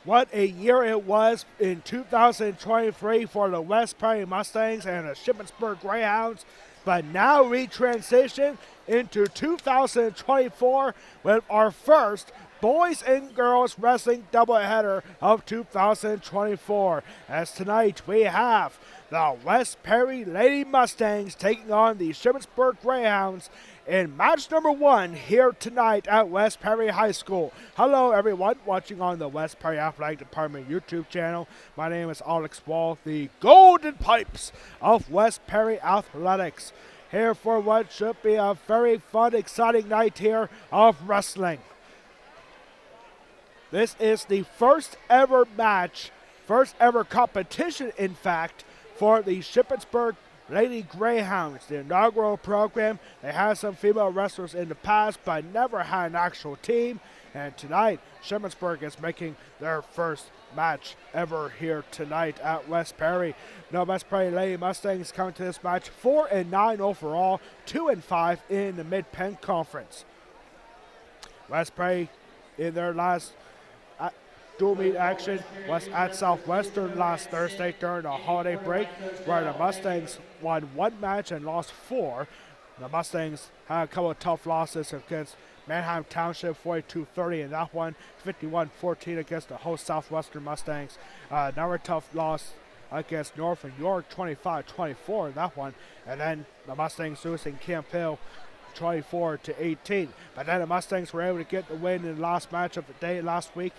What a year it was in 2023 for the West Prairie Mustangs and the Shippensburg Greyhounds. But now we transition into 2024 with our first boys and girls wrestling doubleheader of 2024. As tonight we have the West Prairie Lady Mustangs taking on the Shippensburg Greyhounds in match number 1 here tonight at West Prairie High School. Hello everyone watching on the West Prairie Athletic Department YouTube channel. My name is Alex Wall, the Golden Pipes of West Prairie Athletics. Here for what should be a very fun, exciting night here of wrestling. This is the first ever match, first ever competition in fact, for the Shippensburg Lady Greyhounds, the inaugural program. They had some female wrestlers in the past, but never had an actual team. And tonight, Shippensburg is making their first match ever here tonight at West Prairie. Now, West Prairie Lady Mustangs coming to this match 4-9 overall, 2-5 in the Mid-Penn Conference. West Prairie in their last dual meet action was at Southwestern last Thursday during the holiday break, where the Mustangs won 1 match and lost 4. The Mustangs had a couple of tough losses against Manheim Township, 42-30 in that one, 51-14 against the host Southwestern Mustangs. Another tough loss against Norfolk York, 25-24 in that one, and then the Mustangs losing Camp Hill 24-18. But then the Mustangs were able to get the win in the last match of the day last week,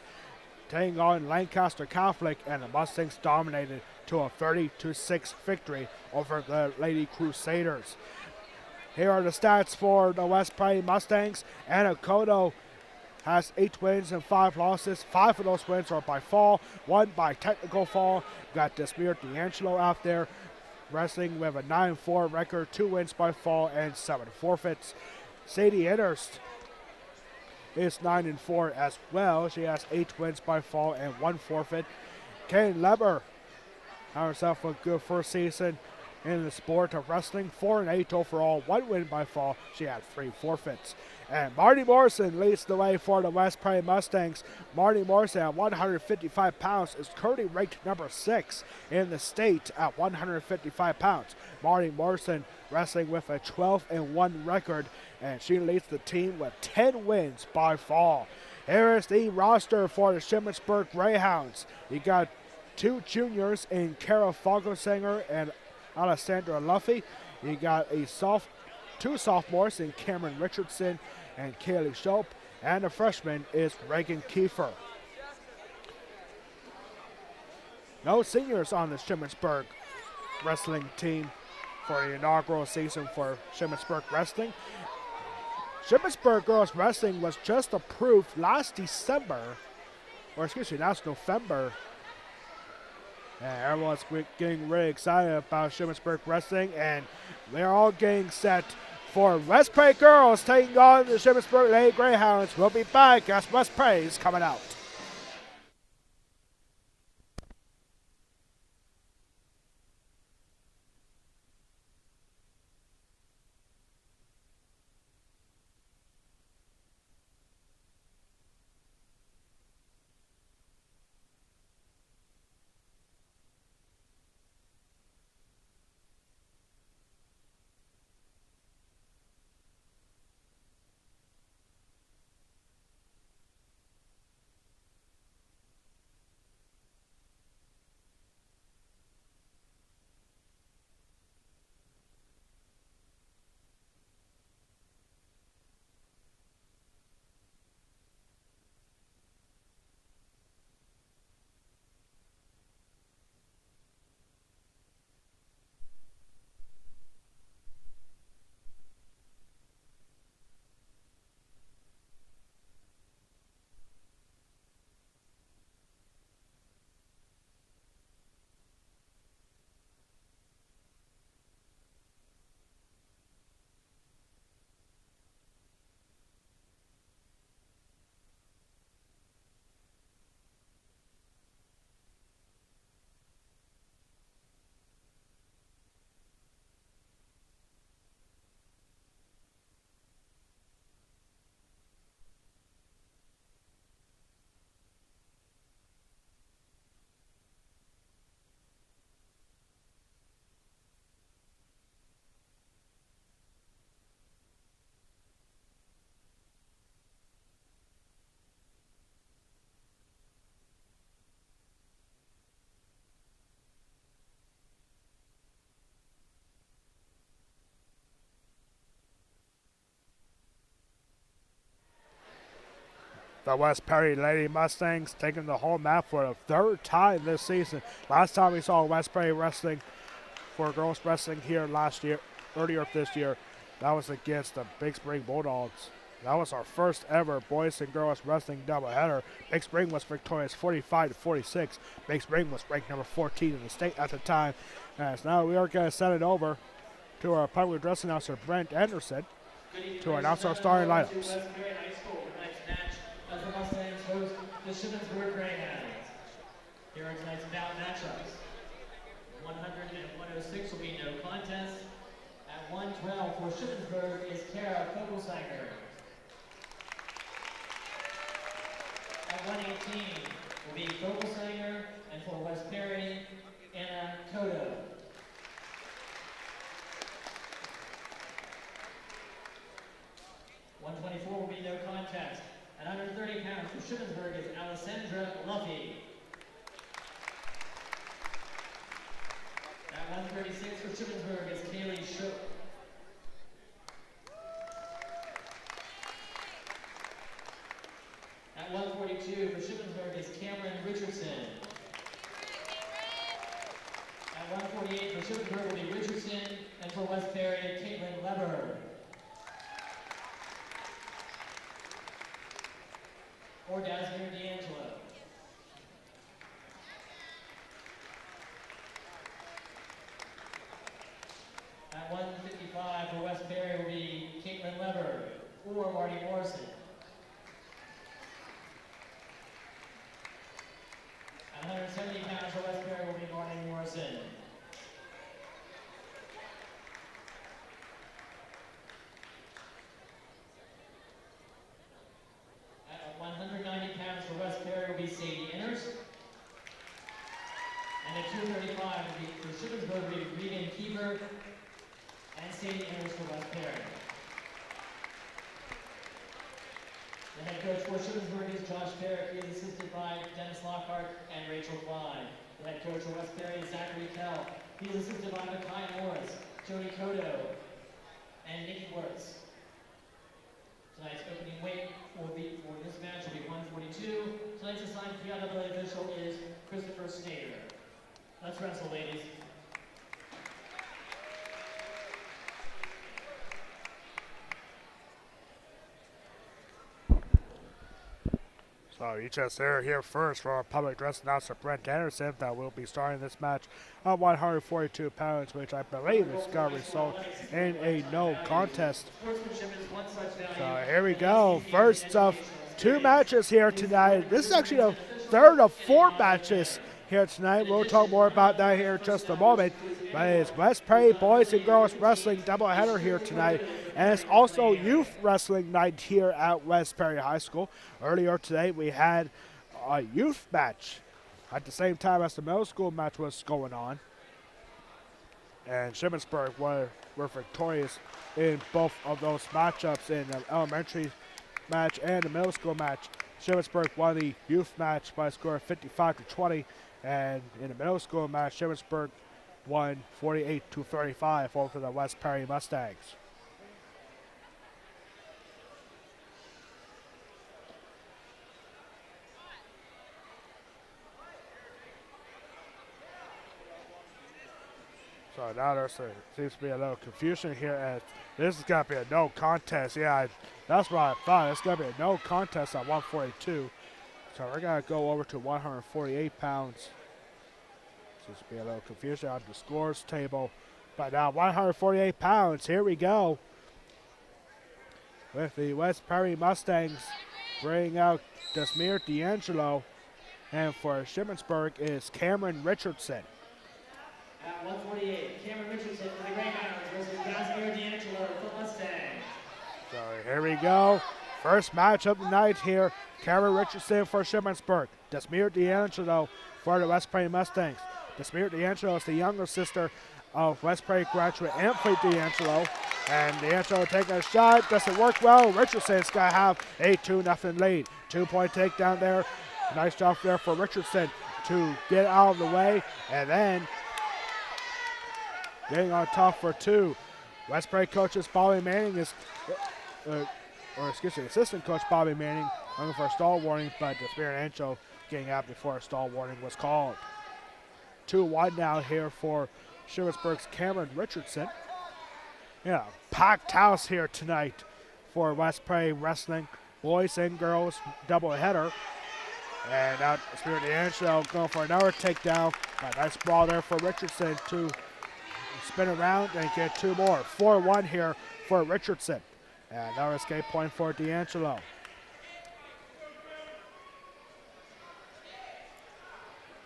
taking on Lancaster Catholic, and the Mustangs dominated to a 30-6 victory over the Lady Crusaders. Here are the stats for the West Prairie Mustangs. Anna Kodo has 8 wins and 5 losses. 5 of those wins are by fall, 1 by technical fall. You got Desmir D'Angelo out there wrestling with a 9-4 record, 2 wins by fall and 7 forfeits. Sadie Innerst is 9-4 as well. She has 8 wins by fall and 1 forfeit. Kane Leber had herself a good first season in the sport of wrestling, 4-8 overall, 1 win by fall. She had 3 forfeits. And Marty Morrison leads the way for the West Prairie Mustangs. Marty Morrison at 155 pounds is currently ranked number 6 in the state at 155 pounds. Marty Morrison wrestling with a 12-1 record, and she leads the team with 10 wins by fall. Here is the roster for the Shippensburg Greyhounds. You got 2 juniors in Kara Fogelsanger and Alessandra Luffy. You got 2 sophomores in Cameron Richardson and Kaylee Shope, and a freshman is Reagan Kiefer. No seniors on the Shippensburg wrestling team for the inaugural season for Shippensburg Wrestling. Shippensburg Girls Wrestling was just approved last November. And everyone's getting really excited about Shippensburg Wrestling, and they're all getting set for West Prairie Girls taking on the Shippensburg Lady Greyhounds. We'll be back as West Prairie's coming out. The West Perry Lady Mustangs taking the home map for the third time this season. Last time we saw West Perry wrestling for girls wrestling here earlier this year, that was against the Big Spring Bulldogs. That was our first ever boys and girls wrestling doubleheader. Big Spring was victorious 45-46. Big Spring was ranked number 14 in the state at the time. As now we are going to send it over to our public address announcer, Brent Anderson, to announce our starting lineups. As the Mustangs host the Shippensburg Greyhounds. Here are tonight's bout matchups. 100 and 106 will be no contest. At 112 for Shippensburg is Kara Vogelsanger. At 118 will be Vogelsanger, and for West Perry, Anna Kodo. $124 will be no contest. At 130 pounds for Shippensburg is Alessandra Luffy. At 136 for Shippensburg is Kaylee Shook. At 142 for Shippensburg is Cameron Richardson. At 148 for Shippensburg will be Richardson, and for West Perry, Caitlin Leber. Or Dasmir D'Angelo. At 155 for West Perry will be Caitlin Leber or Marty Morrison. At 170 pounds for West Perry will be Marty Morrison. At 190 pounds for West Perry will be Sadie Inners. And at 235 will be for Shippensburg will be Regan Keever and Sadie Inners for West Perry. The head coach for Shippensburg is Josh Perrick. He is assisted by Dennis Lockhart and Rachel Klein. The head coach for West Perry is Zachary Kell. He is assisted by Makai Morris, Jody Kodo, and Nikki Wirtz. Tonight's opening weight for this match will be 142. Tonight's assigned PIAA official is Christopher Snyder. Let's wrestle, ladies. So you just here first from our public address announcer Brent Anderson that will be starting this match at 142 pounds, which I believe is going to result in a no contest. So here we go. First of two matches here tonight. This is actually the third of four matches here tonight. We'll talk more about that here in just a moment. But it's West Perry Boys and Girls Wrestling doubleheader here tonight. And it's also youth wrestling night here at West Perry High School. Earlier today we had a youth match at the same time as the middle school match was going on. And Shippensburg were victorious in both of those matchups, in the elementary match and the middle school match. Shippensburg won the youth match by a score of 55-20. And in the middle school match, Shippensburg won 48-35 over the West Perry Mustangs. So now there seems to be a little confusion here, as this is going to be a no contest. Yeah, that's what I thought. It's going to be a no contest at 142. So we're going to go over to 148 pounds. Seems to be a little confusion on the scores table. But now 148 pounds, here we go. With the West Perry Mustangs bringing out Dasmir D'Angelo. And for Shippensburg is Cameron Richardson. At 148, Cameron Richardson for the Greyhounds versus Dasmir D'Angelo for Mustangs. So here we go. First match of the night here. Cameron Richardson for Shippensburg. Dasmir D'Angelo for the West Perry Mustangs. Dasmir D'Angelo is the younger sister of West Perry graduate Anthony D'Angelo. And D'Angelo taking a shot. Doesn't work well. Richardson's going to have a 2-0 lead. 2-point takedown there. Nice job there for Richardson to get out of the way. And then getting on top for two. West Perry coaches Polly Manning is assistant coach Bobby Manning looking for a stall warning, but the Spirit Angel getting out before a stall warning was called. 2-1 now here for Shippensburg's Cameron Richardson. Yeah, packed house here tonight for West Prairie Wrestling, boys and girls doubleheader. And now Spirit Angelo going for another takedown. Nice ball there for Richardson to spin around and get two more. 4-1 here for Richardson. And another escape point for D'Angelo.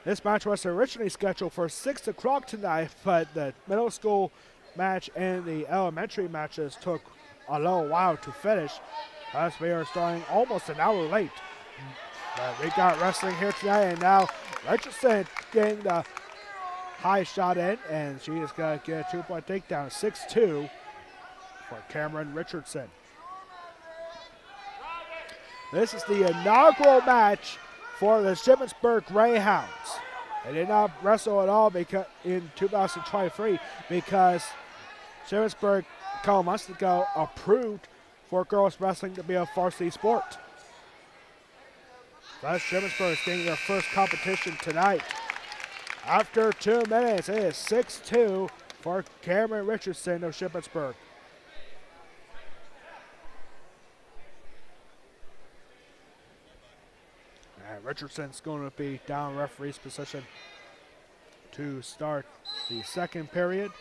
This match was originally scheduled for 6 o'clock tonight, but the middle school match and the elementary matches took a little while to finish, as we are starting almost an hour late. But we got wrestling here tonight, and now Richardson getting the high shot in, and she is going to get a 2-point takedown, 6-2 for Cameron Richardson. This is the inaugural match for the Shippensburg Greyhounds. They did not wrestle at all in 2023 because Shippensburg a couple months ago approved for girls wrestling to be a varsity sport. Thus, Shippensburg is getting their first competition tonight. After 2 minutes, it is 6-2 for Cameron Richardson of Shippensburg. And Richardson's going to be down referee's position to start the second period.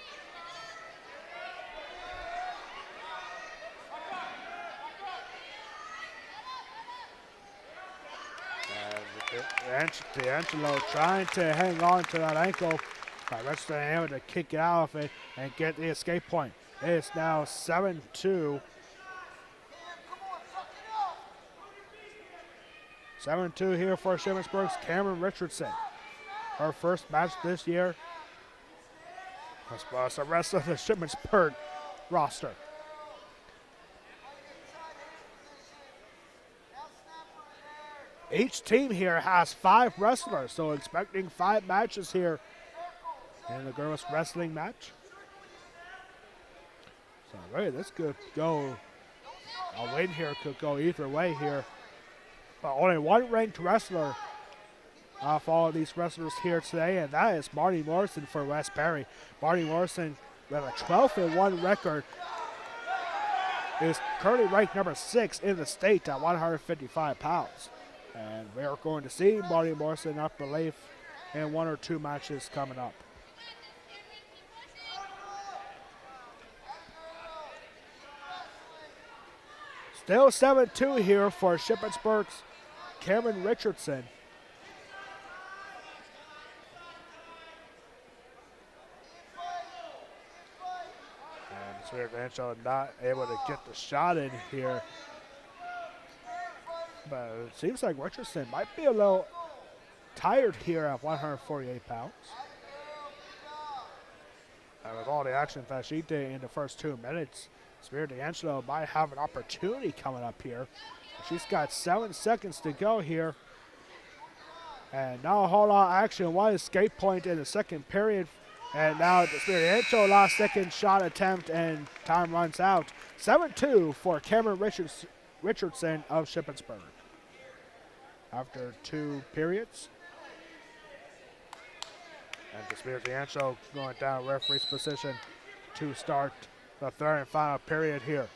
D'Angelo trying to hang on to that ankle, but Richardson able to kick it out of it and get the escape point. It is now 7-2. 7-2 here for Shippensburg's Cameron Richardson. Her first match this year, as well as the rest of the Shippensburg roster. Each team here has 5 wrestlers, so expecting 5 matches here in the girls wrestling match. So really, this could go, a win here could go either way here. But only one ranked wrestler off all of these wrestlers here today, and that is Marty Morrison for West Perry. Marty Morrison with a 12-1 record is currently ranked number 6 in the state at 155 pounds. And we are going to see Marty Morrison, I believe, in 1 or 2 matches coming up. Still 7-2 here for Shippensburg's Cameron Richardson. And Spirit Angel not able to get the shot in here. But it seems like Richardson might be a little tired here at 148 pounds. And with all the action that she did in the first 2 minutes, Spirit D'Angelo might have an opportunity coming up here. She's got 7 seconds to go here. And now a whole lot of action. 1 escape point in the second period. And now the Spirit D'Angelo last second shot attempt and time runs out. 7-2 for Cameron Richardson of Shippensburg. After 2 periods. And the Spirit D'Angelo going down referee's position to start the third and final period here.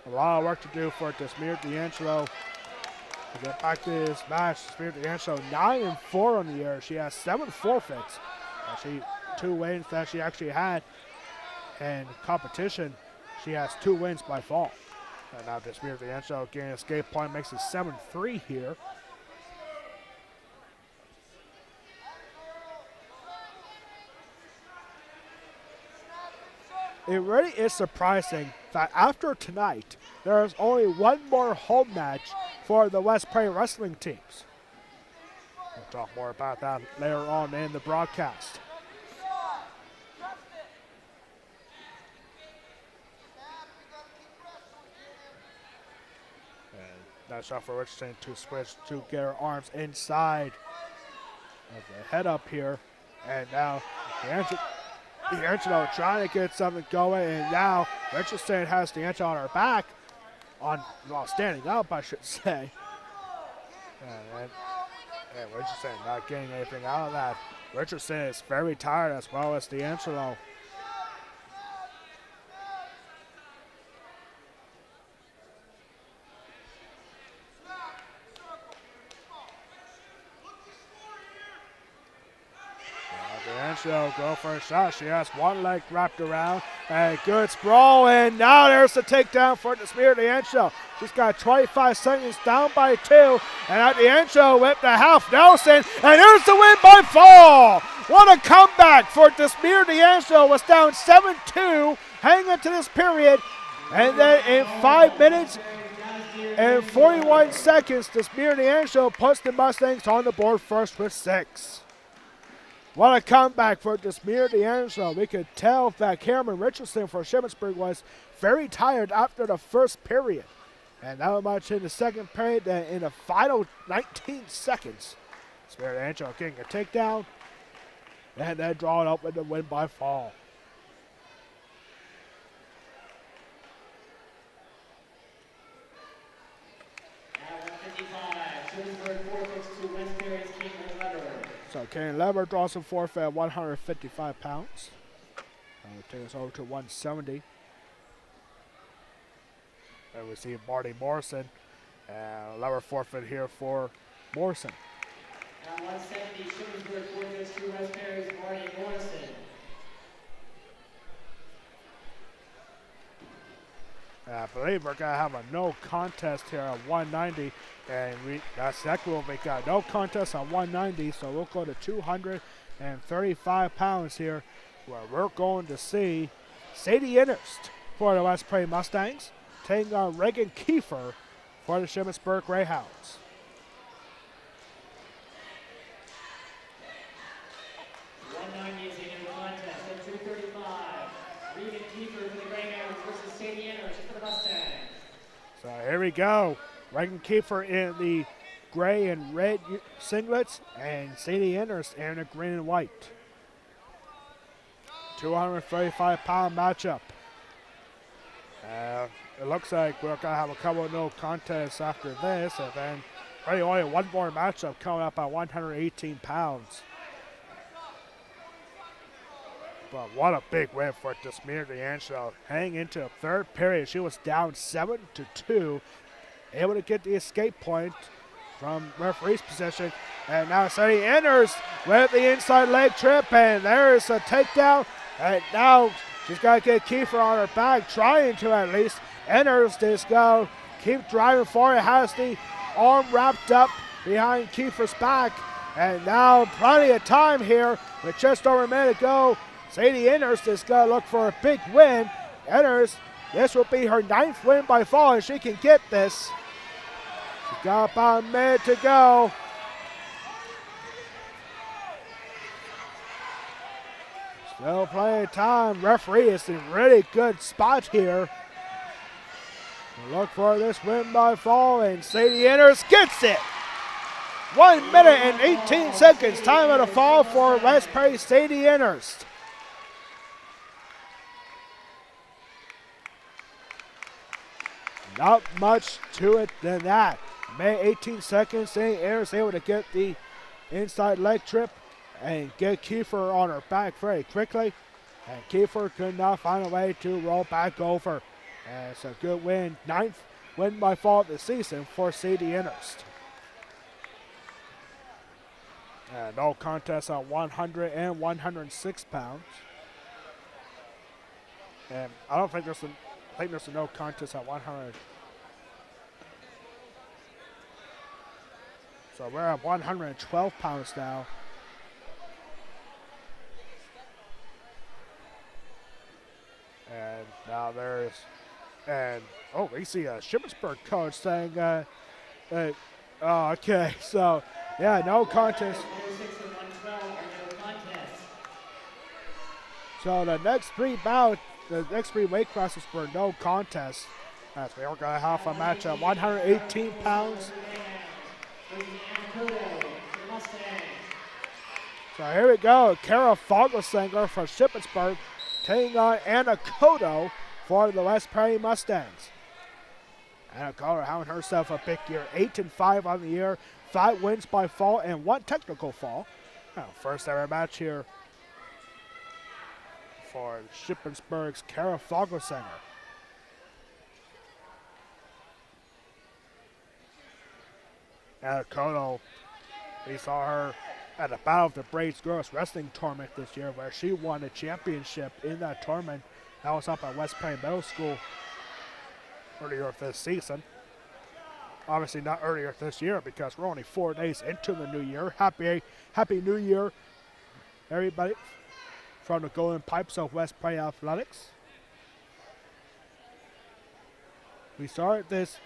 A lot of work to do for Spirit D'Angelo to get back to this match. Spirit D'Angelo 9-4 on the year. She has 7 forfeits. 2 wins that she actually had. And competition, she has 2 wins by fall. And now Spirit D'Angelo getting an escape point makes it 7-3 here. It really is surprising that after tonight, there is only 1 more home match for the West Prairie wrestling teams. We'll talk more about that later on in the broadcast. Nice shot for Richardson to switch to get her arms inside of the head up here. And now D'Angelo trying to get something going, and now Richardson has D'Angelo on her back. standing up, I should say. And Richardson not getting anything out of that. Richardson is very tired as well as D'Angelo. D'Angelo go for a shot. She has one leg wrapped around. A good sprawl, and now there's the takedown for Desmir D'Angelo. She's got 25 seconds, down by 2. And now D'Angelo with the half Nelson, and here's the win by fall. What a comeback for Desmir D'Angelo. Was down 7-2 hanging into this period. And then in 5 minutes and 41 seconds, Desmir D'Angelo puts the Mustangs on the board first with 6. What a comeback for Desmir D'Angelo. We could tell that Cameron Richardson for Shippensburg was very tired after the first period. And not much in the second period, in the final 19 seconds. Desmir D'Angelo getting a takedown and then drawing up with the win by fall. So Kane Lever draws a forfeit at 155 pounds. We'll take us over to 170. And we see Marty Morrison. Lever forfeit here for Morrison. At 170, Shippensburg forfeits to West Perry's Marty Morrison. I believe we're going to have a no contest here at 190. And that's exactly what we got. No contest at 190. So we'll go to 235 pounds here, where we're going to see Sadie Innerst for the West Prairie Mustangs taking on Reagan Kiefer for the Shippensburg Greyhounds. So here we go. Reagan Kiefer in the gray and red singlets, and Sadie Innerst in the green and white. 235-pound matchup. It looks like we're going to have a couple of no contests after this, and then probably only one more matchup coming up at 118 pounds. But what a big win for Desmir D'Angelo. Heading into the third period, she was down 7-2, able to get the escape point from referee's position. And now Sadie Innerst with the inside leg trip, and there's a takedown. And now she's got to get Kiefer on her back, trying to at least. Innerst is going to keep driving forward, has the arm wrapped up behind Kiefer's back. And now plenty of time here with just over a minute to go. Sadie Innerst is going to look for a big win. Innerst, this will be her 9th win by fall, and she can get this. She's got about a minute to go. Still plenty of time. Referee is in a really good spot here. We'll look for this win by fall, and Sadie Innerst gets it. 1 minute and 18 seconds. Time of the fall for West Prairie Sadie Innerst. Not much to it than that. Minute 18 seconds. Sadie Innerst able to get the inside leg trip and get Kiefer on her back very quickly. And Kiefer could not find a way to roll back over. And it's a good win. 9th win by fall this season for Sadie Innerst. And no contest at 100 and 106 pounds. And I don't think there's a no contest at 100. So we're at 112 pounds now. And now we see a Shippensburg coach saying, okay, so yeah, no contest. So the next three weight classes were no contest. As we are going to have a match at 118 pounds. So here we go. Kara Fogelsanger from Shippensburg taking on Anna Cotto for the West Prairie Mustangs. Anna Koto having herself a big year. 8-5 on the year. 5 wins by fall and 1 technical fall. First ever match here for Shippensburg's Kara Fogelsanger. Anna Koto, we saw her at the Battle of the Braids Girls Wrestling Tournament this year where she won a championship in that tournament. That was up at West Prairie Middle School earlier this season. Obviously not earlier this year because we're only 4 days into the new year. Happy New Year, everybody, from the Golden Pipes of West Prairie Athletics. We started this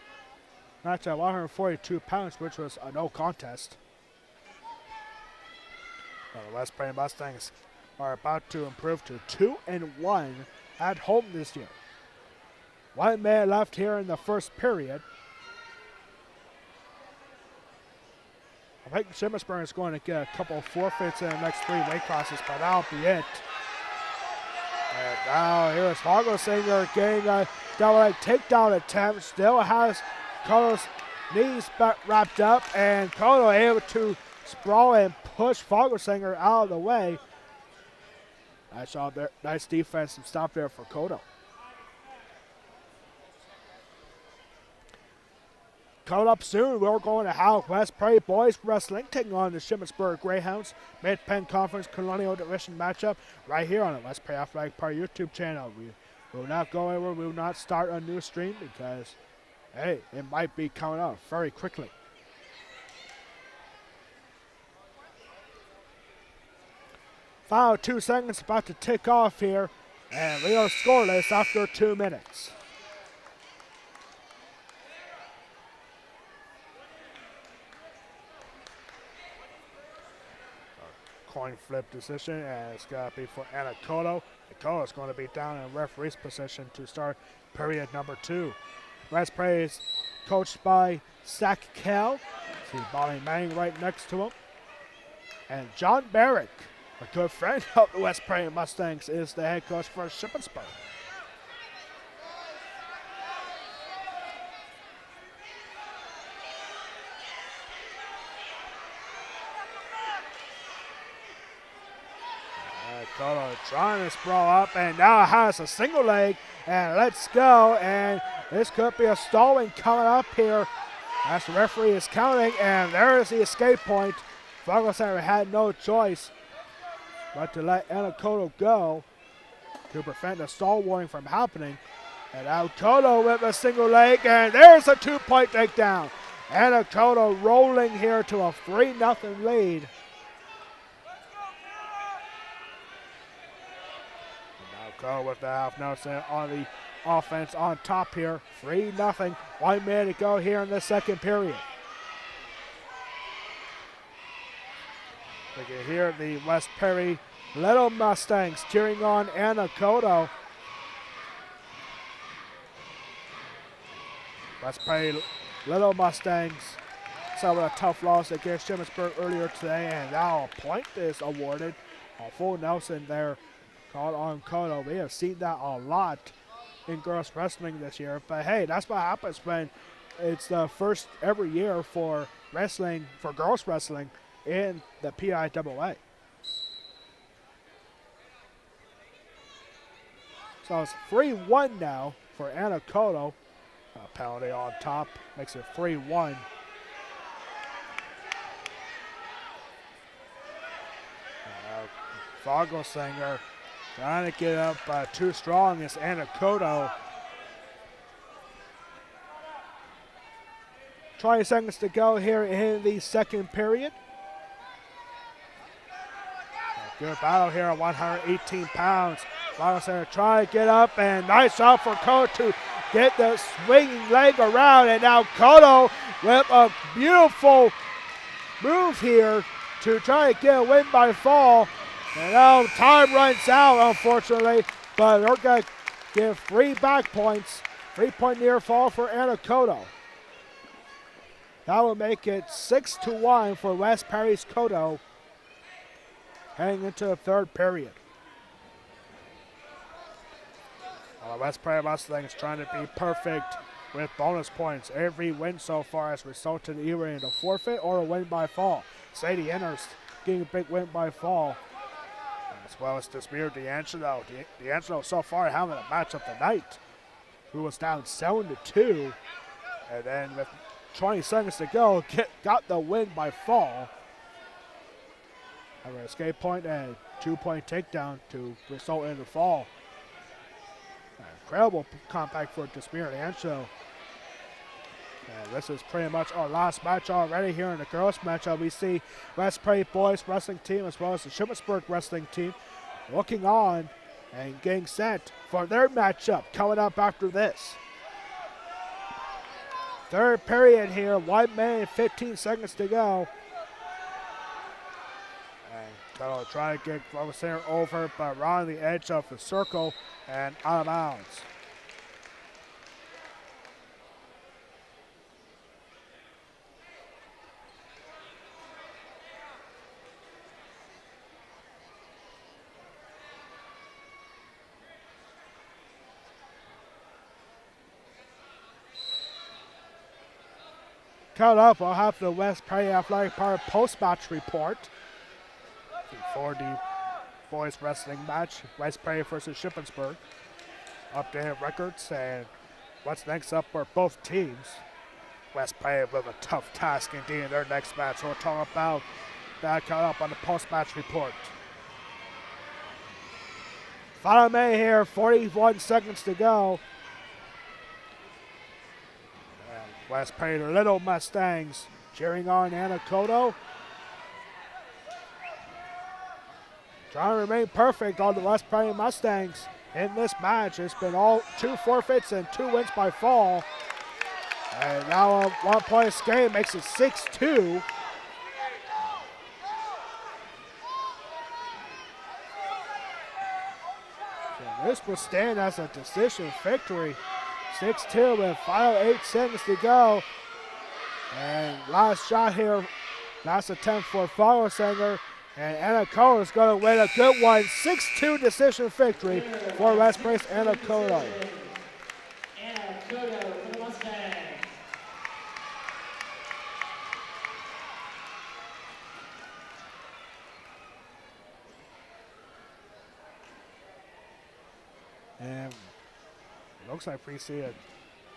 match at 142 pounds, which was a no contest. The West Prairie Mustangs are about to improve to 2-1 at home this year. 1 man left here in the first period. I think Shippensburg is going to get a couple of forfeits in the next 3 weight classes, but that'll be it. And now here's Fogelsanger getting a double leg takedown attempt. Still has Koto's knees wrapped up, and Koto able to sprawl and push Fogelsanger out of the way. Nice job there. Nice defense and stop there for Koto. Coming up soon, we're going to have West Prairie Boys Wrestling taking on the Shippensburg Greyhounds Mid-Penn Conference Colonial Division matchup right here on the West Prairie Athletic Park YouTube channel. We will not go anywhere. We will not start a new stream because, hey, it might be coming up very quickly. Final 2 seconds about to tick off here, and we are scoreless after 2 minutes. Coin flip decision, and it's going to be for Anna Koto. Koto is going to be down in referee's position to start period number 2. West Prairie is coached by Zach Kell. See Bonnie Manning right next to him. And John Barrick, a good friend of the West Prairie Mustangs, is the head coach for Shippensburg. Koto trying to sprawl up, and now has a single leg, and let's go, and this could be a stalling coming up here as the referee is counting, and there is the escape point. Fogelsanger had no choice but to let Anna Koto go to prevent the stall warning from happening. And now Koto with a single leg, and there's a 2-point takedown. Anna Koto rolling here to a 3-0 lead. Koto with the half Nelson on the offense on top here. 3-0. 1 minute to go here in the second period. We can hear the West Prairie Little Mustangs cheering on Anna Koto. West Prairie Little Mustangs suffered a tough loss against Shippensburg earlier today, and now a point is awarded. A full Nelson there called on Koto. We have seen that a lot in girls wrestling this year, but hey, that's what happens when it's the first ever year for wrestling, for girls wrestling in the PIAA. So it's 3-1 now for Anna Koto. A penalty on top makes it 3-1. Fogelsanger trying to get up too strong is Anna Koto. 20 seconds to go here in the second period. A good battle here at 118 pounds. Fogelsanger trying to get up, and nice job for Koto to get the swinging leg around, and now Koto with a beautiful move here to try to get a win by fall. And now time runs out, unfortunately, but they're going to give 3 back points. 3-point near fall for Anna Koto. That will make it 6-1 for West Prairie's Koto heading into the third period. West Prairie Mustangs trying to be perfect with bonus points. Every win so far has resulted either in a forfeit or a win by fall. Sadie Inners getting a big win by fall, as well as Desmere D'Angelo. D'Angelo so far having a match of the night, who was down 7-2, and then with 20 seconds to go, got the win by fall. Have an escape point and 2-point takedown to result in the fall. Incredible comeback for Desmere D'Angelo. And this is pretty much our last match already here in the girls matchup. We see West Prairie boys wrestling team as well as the Shippensburg wrestling team looking on and getting set for their matchup coming up after this. Third period here, 1 minute and 15 seconds to go. And Tuttle trying to get from the center over, but around the edge of the circle and out of bounds. Coming up, I'll have the West Prairie Athletic Power post-match report for the boys wrestling match, West Prairie versus Shippensburg. Updated records and what's next up for both teams. West Prairie with a tough task indeed in their next match. We'll talk about that coming up on the post-match report. Final minute here, 41 seconds to go. West Prairie, the Little Mustangs cheering on Anacoto. Trying to remain perfect on the West Prairie Mustangs in this match. It's been all 2 forfeits and 2 wins by fall. And now a 1-point escape makes it 6-2. So this will stand as a decision victory. 6-2 with final 8 seconds to go. And last shot here, last attempt for Follow Singer. And Anacoto is going to win a good one. 6-2 decision victory for West Prairie Anacoto. Anacoto for the Mustangs. And looks like we see a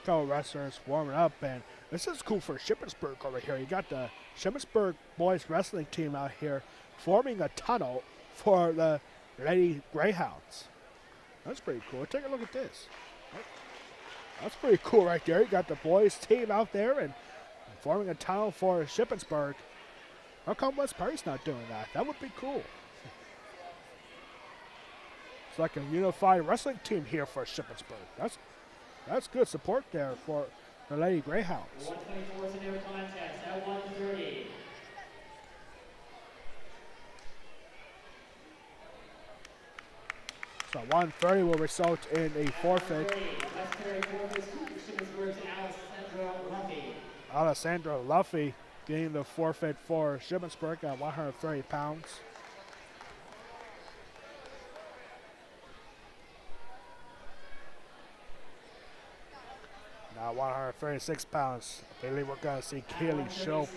couple wrestlers warming up, and this is cool for Shippensburg over here. You got the Shippensburg boys wrestling team out here forming a tunnel for the Lady Greyhounds. That's pretty cool. Take a look at this. That's pretty cool right there. You got the boys team out there and forming a tunnel for Shippensburg. How come West Prairie's not doing that? That would be cool. It's like a unified wrestling team here for Shippensburg. That's good support there for the Lady Greyhounds. 124 is in their contest at 130. So 130 will result in a forfeit. West Prairie forfeits Shippensburg to Alessandra Luffy. Alessandra Luffy getting the forfeit for Shippensburg at 130 pounds. Now 136 pounds. I believe we're going to see Kaylee Shope.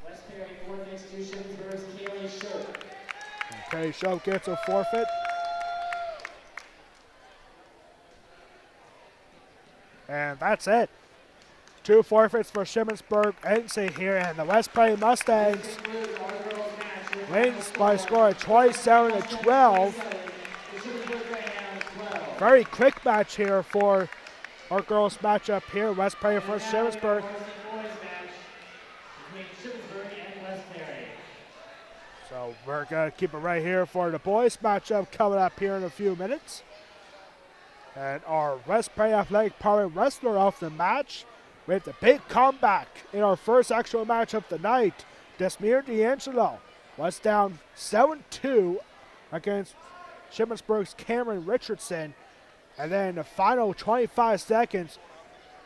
West Prairie forfeits to Shippensburg's Kaylee Shope. Kaylee Shope gets a forfeit. And that's it. 2 forfeits for Shippensburg NC here, and the West Prairie Mustangs wins by a score of 27-12. Very quick match here for our girls matchup here. West Prairie versus Shippensburg. So we're going to keep it right here for the boys matchup coming up here in a few minutes. And our West Prairie Athletic Power wrestler of the match with the big comeback in our first actual match of the night. Desmere D'Angelo was down 7-2 against Shippensburg's Cameron Richardson. And then in the final 25 seconds,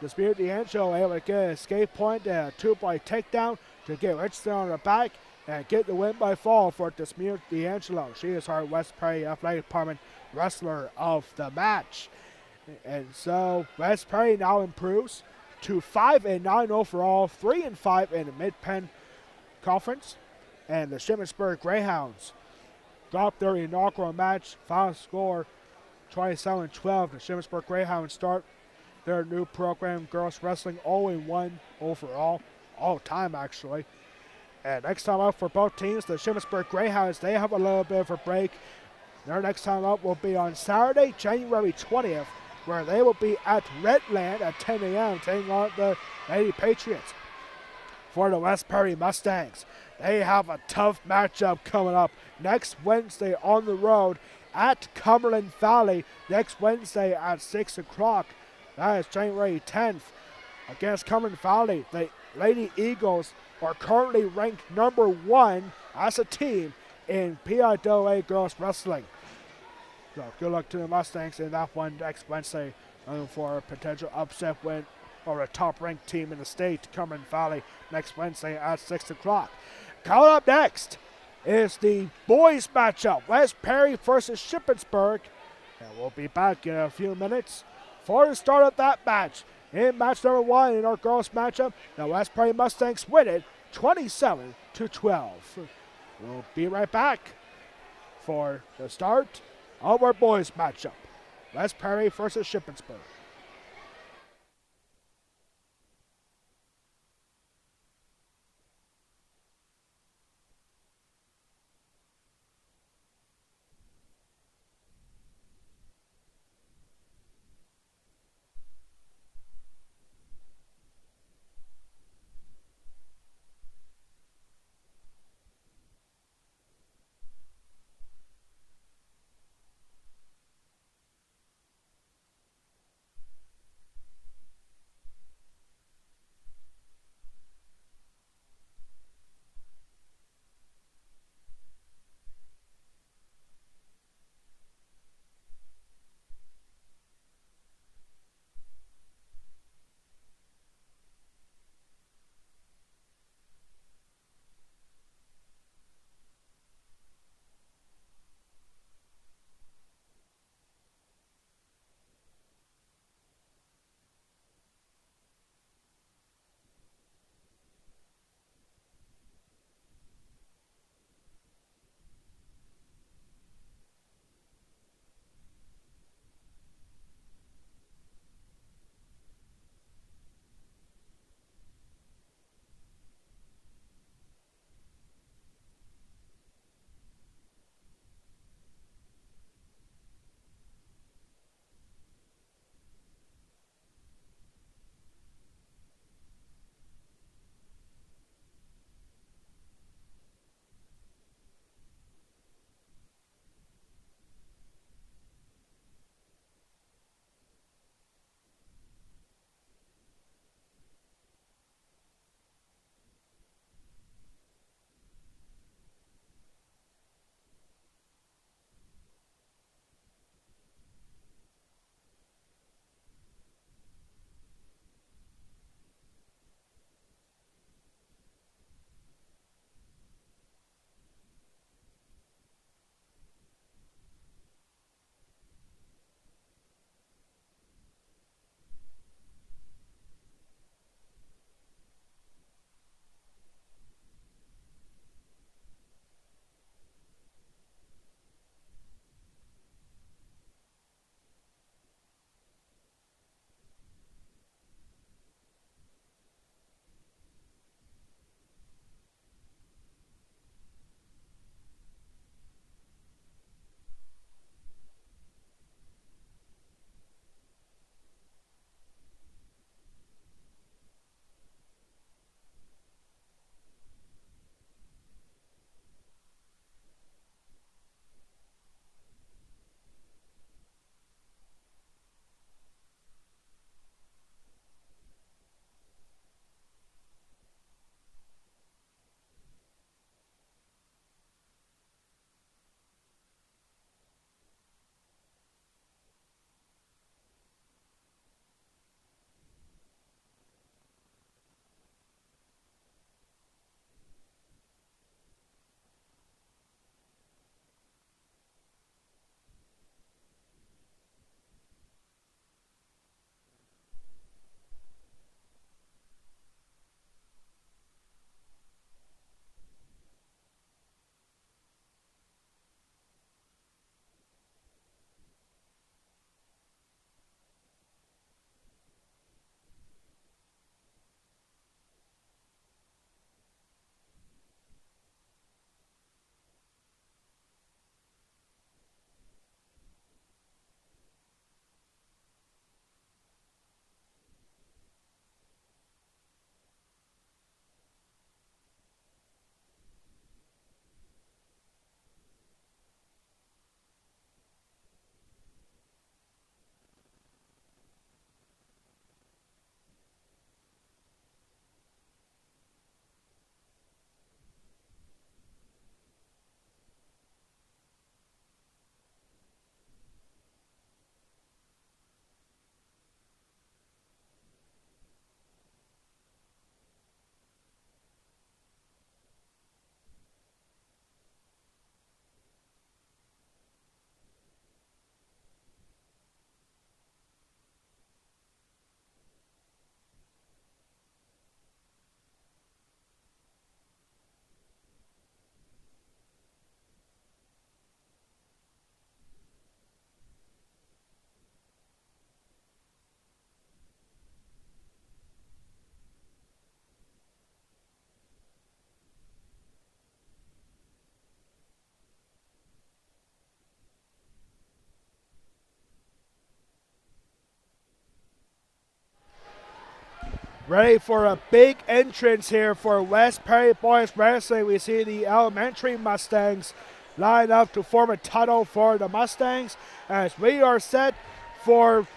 Desmere D'Angelo able to get an escape point and a 2-point takedown to get Richardson on the back and get the win by fall for Desmere D'Angelo. She is our West Prairie Athletic Department wrestler of the match. And so West Perry now improves to 5-9 overall, 3-5 in the Mid-Penn Conference. And the Shippensburg Greyhounds got their inaugural match, final score 27-12. The Shippensburg Greyhounds start their new program, girls wrestling 0-1 overall, all time actually. And next time up for both teams, the Shippensburg Greyhounds, they have a little bit of a break. Their next time up will be on Saturday, January 20th, where they will be at Redland at 10 a.m. taking on the Lady Patriots. For the West Perry Mustangs, they have a tough matchup coming up next Wednesday on the road at Cumberland Valley, next Wednesday at 6 o'clock. That is January 10th. Against Cumberland Valley, the Lady Eagles are currently ranked number 1 as a team in PIAA girls wrestling. So good luck to the Mustangs in that one next Wednesday, for a potential upset win or a top-ranked team in the state, Cumberland Valley, next Wednesday at 6 o'clock. Coming up next is the boys matchup, West Perry versus Shippensburg. And we'll be back in a few minutes for the start of that match. In match number 1 in our girls matchup, the West Perry Mustangs win it 27-12. We'll be right back for the start of our boys matchup, West Perry versus Shippensburg. Ready for a big entrance here for West Perry Boys Wrestling. We see the elementary Mustangs line up to form a tunnel for the Mustangs as we are set for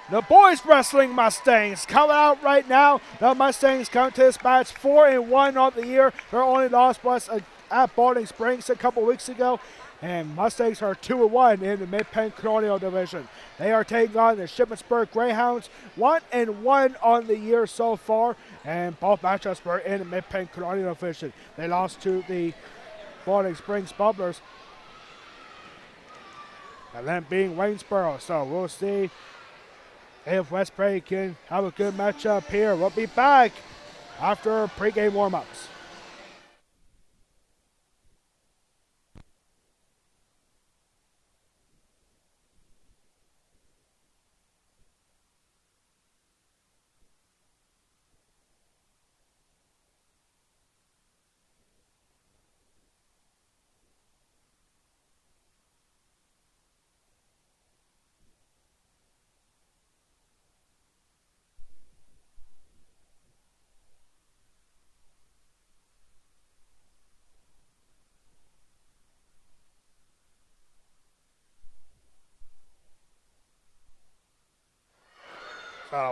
the boys wrestling Mustangs coming out right now. The Mustangs come to this match 4-1 on the year. Their only loss was at Balding Springs a couple weeks ago. And Mustangs are 2-1 in the Mid-Penn Colonial Division. They are taking on the Shippensburg Greyhounds, 1-1 on the year so far, and both matchups were in the Mid-Penn Colonial Division. They lost to the Balding Springs Bubblers, and then being Waynesboro. So we'll see if West Perry can have a good matchup here. We'll be back after pregame warm-ups.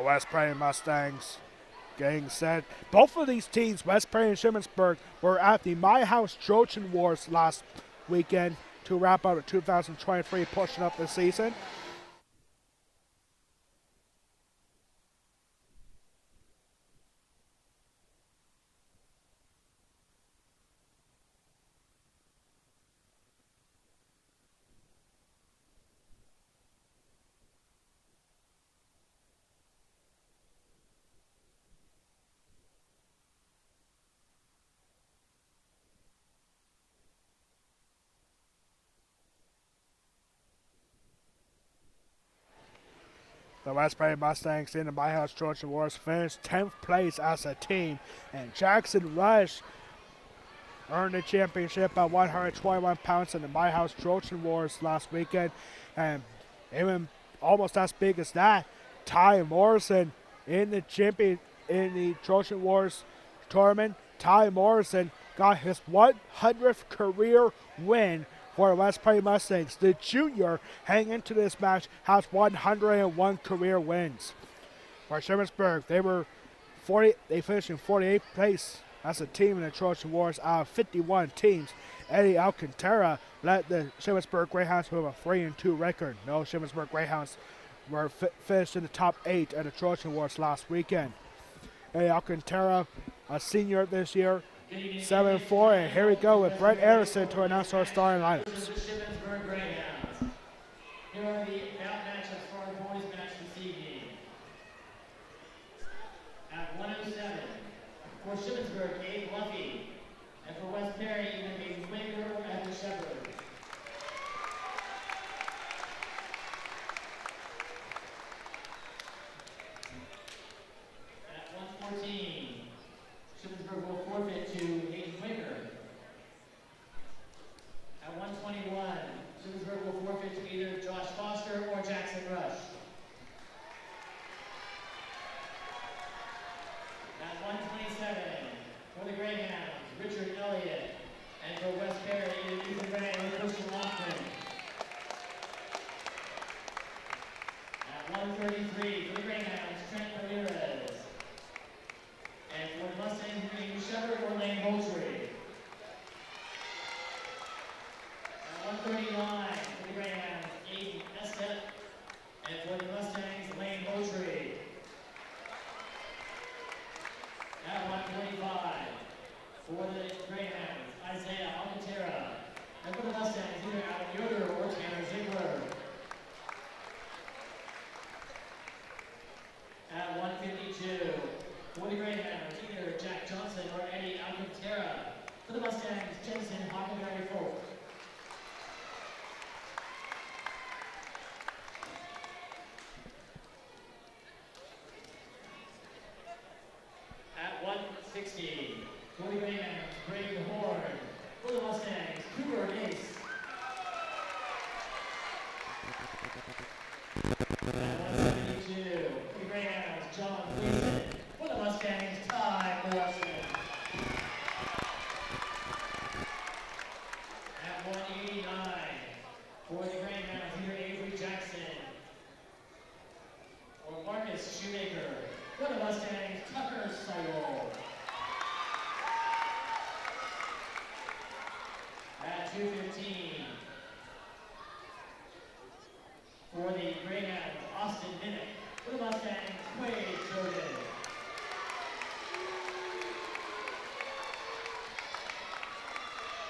West Perry Mustangs getting set. Both of these teams, West Perry and Shippensburg, were at the My House Trojan Wars last weekend to wrap up the 2023, pushing up the season. The West Perry Mustangs in the My House Trojan Wars finished 10th place as a team, and Jackson Rush earned the championship at 121 pounds in the My House Trojan Wars last weekend, and even almost as big as that, Ty Morrison in the Trojan Wars tournament. Ty Morrison got his 100th career win for West Perry Mustangs. The junior heading into this match has 101 career wins. For Shippensburg, they finished in 48th place as a team in the Trojan Wars out of 51 teams. Eddie Alcantara led the Shippensburg Greyhounds with a 3-2 record. No Shippensburg Greyhounds were finished in the top 8 at the Trojan Wars last weekend. Eddie Alcantara, a senior this year, 7-4, and here we go with Brett Anderson to announce our starting lineups. Shippensburg Greyhounds. Here are the bout matchups for our boys match this evening. At 107, for Shippensburg, Abe Luffy, and for West Perry, either a Winger or Edward Shepard. At 114, Shippensburg will forfeit to Hayden Winger. At 121, Shippensburg will forfeit to either Josh Foster or Jackson Rush. At 127, for the Greyhounds, Richard Elliott, and for West Perry, either Ethan Ray or Christian Lockman. At 133, for the Greyhounds, Trent Ramirez. And for the Mustangs, Green Shepard or Lane Moultrie. At 139, for the Greyhounds, Aiden Estep. And for the Mustangs, Lane Moultrie. At 145, for the Greyhounds, Isaiah Alcantara. And for the Mustangs, either Alan Yoder or Tanner Ziegler. At 152, for the Greyhounds, either Jack Johnson or Eddie Alcantara. For the Mustangs, Jensen Hockenberry Folk. At 160, for the Greyhounds, Greg Horn. For the Mustangs, Cooper Ace. At 172, for the Greyhounds, John Gleason. For the Mustangs, Mustang, Tucker Seigel. At 2:15. For the Greyhounds, Austin Minnick. For the Mustangs, Quade Jordan.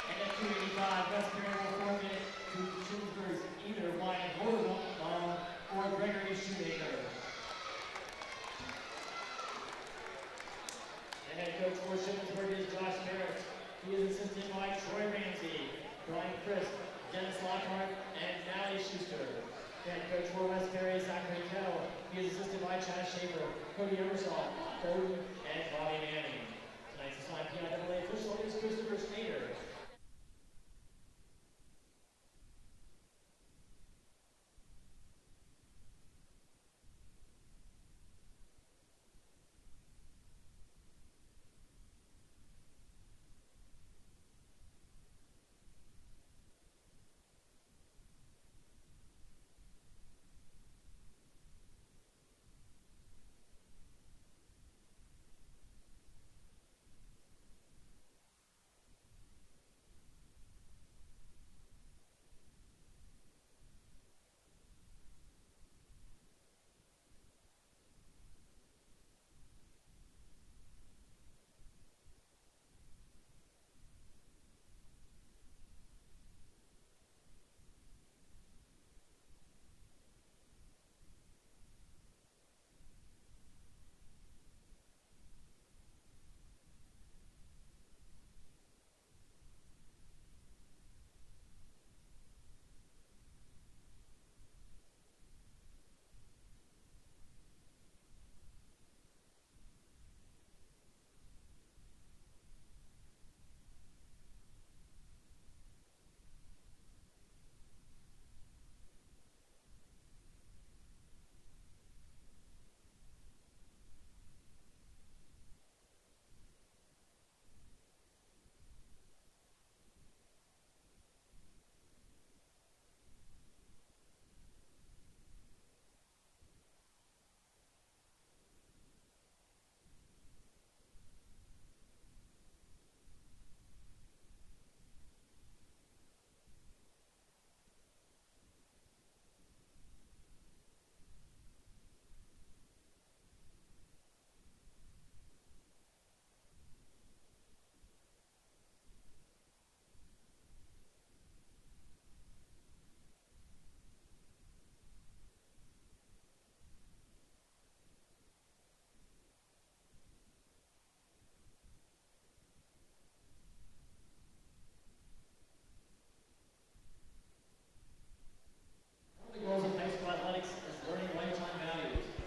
And at 2:85, Westbury will forfeit to Shippensburg's either Ryan Hogan or Gregory Shoemaker. The head coach for Shippensburg is Josh Barrett. He is assisted by Troy Ramsey, Brian Crisp, Dennis Lockhart, and Natalie Schuster. The head coach for Westbury is Zachary Kell. He is assisted by Chad Schaefer, Cody Emerson, Bowden, and Bobby Manning. Tonight's assigned PIAA official is Christopher Snyder.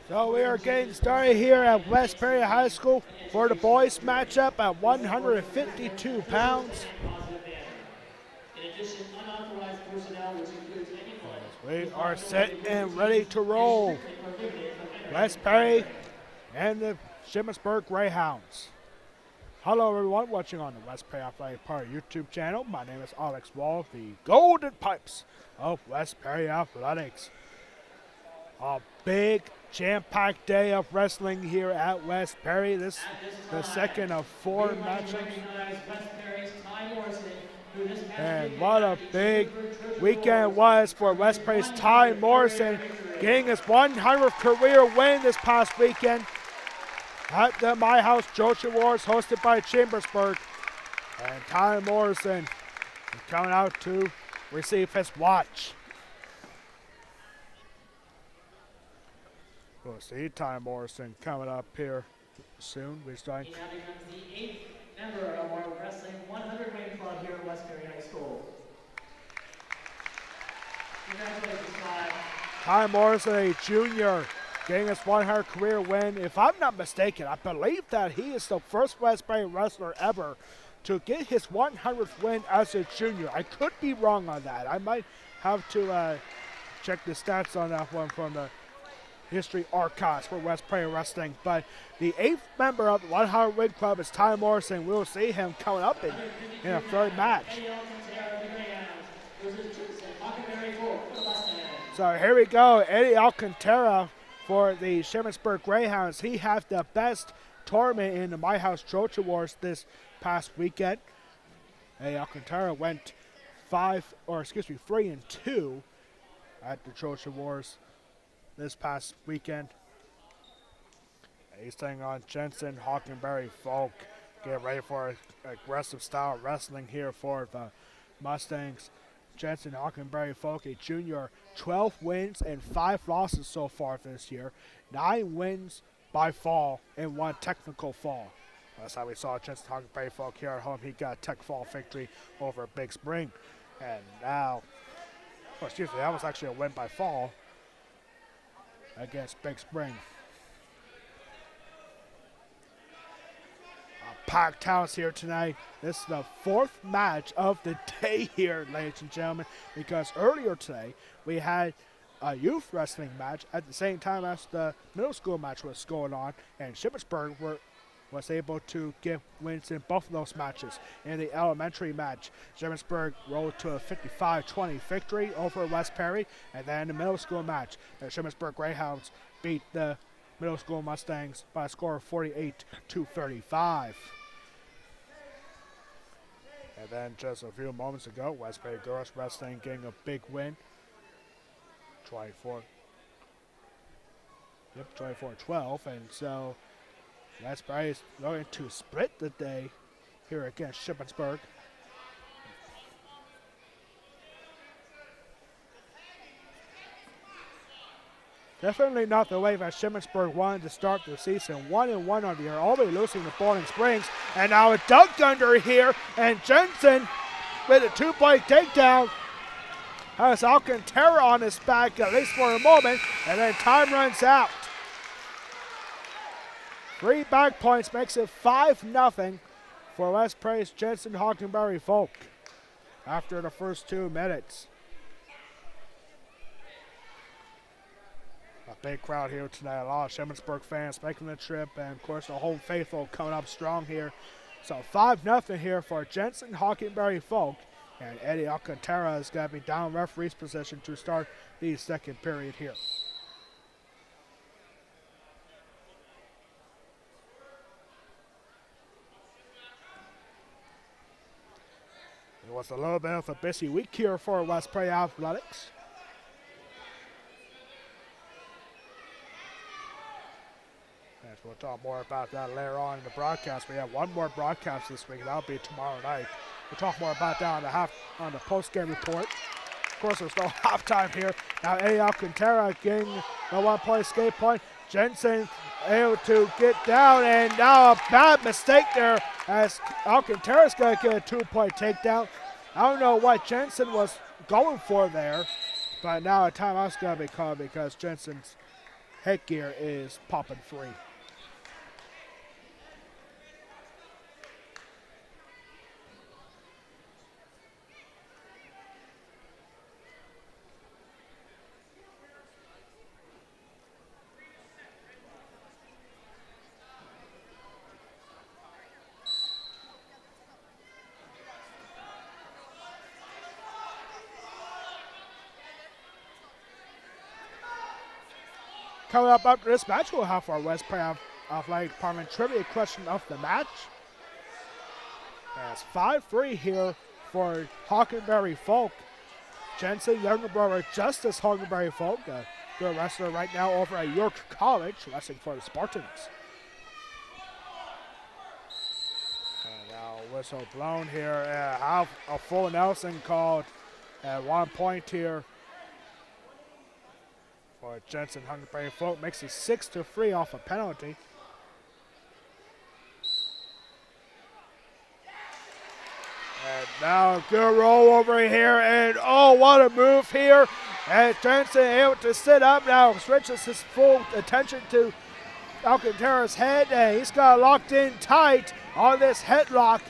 So we are getting started here at Westbury High School for the boys matchup at 152 pounds. We are set and ready to roll. Westbury and the Shippensburg Greyhounds. Hello everyone watching on the Westbury Athletic Park YouTube channel. My name is Alex Wall, the Golden Pipes of Westbury Athletics. A big jam-packed day of wrestling here at Westbury. This is the second of 4 matches. And what a big weekend it was for Westbury's Ty Morrison, getting his 100th career win this past weekend at the My House Joshi Wars hosted by Shippensburg. And Ty Morrison is coming out to receive his watch. We'll see Ty Morrison coming up here soon. We're starting. He now becomes the 8th member of our Wrestling 100 Wing Club here at Westbury High School. Congratulations, Ty. Ty Morrison, a junior, getting his 100 career win. If I'm not mistaken, I believe that he is the first Westbury wrestler ever to get his 100th win as a junior. I could be wrong on that. I might have to check the stats on that one from the history archives for Westbury Wrestling. But the 8th member of the 100 Wing Club is Ty Morrison. We'll see him coming up in a third match. So here we go. Eddie Alcantara for the Shippensburg Greyhounds. He had the best tournament in the My House Trojan Wars this past weekend. Alcantara went 3-2 at the Trojan Wars this past weekend. He's taking on Jensen Hockenberry Folk. Get ready for aggressive style wrestling here for the Mustangs. Jensen Hockenberry Folk, a junior, 12 wins and 5 losses so far this year. 9 wins by fall and 1 technical fall. That's how we saw Jensen Hockenberry Folk here at home. He got a tech fall victory over Big Spring. And now, that was actually a win by fall against Big Spring. Packed house here tonight. This is the 4th match of the day here, ladies and gentlemen, because earlier today we had a youth wrestling match at the same time as the middle school match was going on, and Shippensburg was able to get wins in both of those matches. In the elementary match, Shippensburg rolled to a 55-20 victory over West Perry, and then in the middle school match, the Shippensburg Greyhounds beat the middle school Mustangs by a score of 48-35. And then just a few moments ago, West Perry Girls Wrestling getting a big win. 24-12. And so West Perry is going to split the day here against Shippensburg. Definitely not the way that Shippensburg wanted to start the season. 1-1 on the year, already losing to Bowling Springs. And now a dunk under here, and Jensen with a 2-point takedown. Has Alcantara on his back, at least for a moment, and then time runs out. 3 back points makes it 5-0 for West Praise Jensen Hockenberry Folk after the first 2 minutes. A big crowd here tonight. A lot of Shippensburg fans making the trip, and of course the home faithful coming up strong here. So 5-0 here for Jensen Hockenberry Folk, and Eddie Alcantara is going to be down referee's position to start the second period here. It was a little bit of a busy week here for West Prairie Athletics. And we'll talk more about that later on in the broadcast. We have one more broadcast this week, and that'll be tomorrow night. We'll talk more about that on the post-game report. Of course, there's no halftime here. Now, Eddie Alcantara getting the 1-point escape point. Jensen able to get down, and now a bad mistake there as Alcantara's going to get a 2-point takedown. I don't know what Jensen was going for there, but now a timeout's going to be called because Jensen's headgear is popping free. Coming up after this match, we'll have our West Prairie Athletic Department trivia question of the match. That's 5-3 here for Hockenberry Folk. Jensen, younger brother Justice Hockenberry Folk, a good wrestler right now over at York College, wrestling for the Spartans. And now whistle blown here. Have a full Nelson called at 1 point here. For Jensen Hockenberry Folk, makes it 6-3 off a penalty. And now a good roll over here, and oh, what a move here. And Jensen able to sit up now, switches his full attention to Alcantara's head, and he's got locked in tight on this headlock.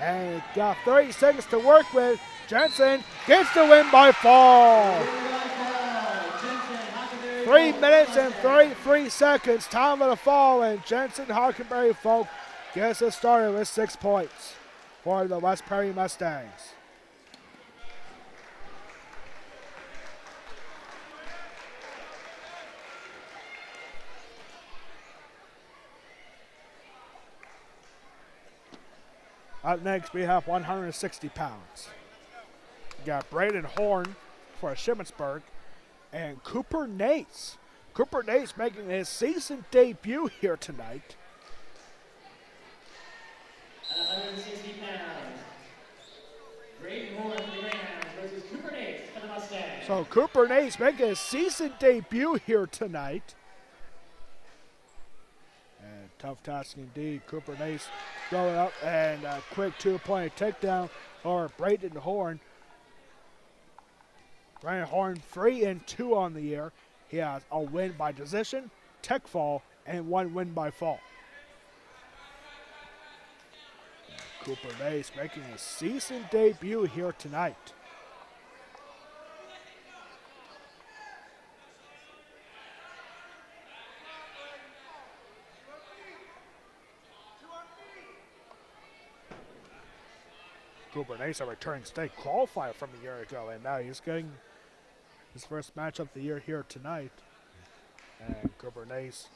And got 30 seconds to work with. Jensen gets the win by fall. 3 minutes and 33 seconds, time of the fall, and Jensen Hockenberry Folk gets us started with 6 points for the West Prairie Mustangs. Up next, we have 160 pounds. We got Braden Horn for Shippensburg and Cooper Nace. Cooper Nace making his season debut here tonight. At 160 pounds, Braden Horn for the Greyhounds versus Cooper Nace for the Mustangs. So Cooper Nace making his season debut here tonight. And tough task indeed. Cooper Nace throwing up and a quick 2-point takedown for Braden Horn. Braden Horn 3-2 on the year. He has a win by decision, tech fall, and 1 win by fall. Cooper Nace making his season debut here tonight. Cooper Nace, a returning state qualifier from a year ago, and now he's getting his first match of the year here tonight. And Cooper Nace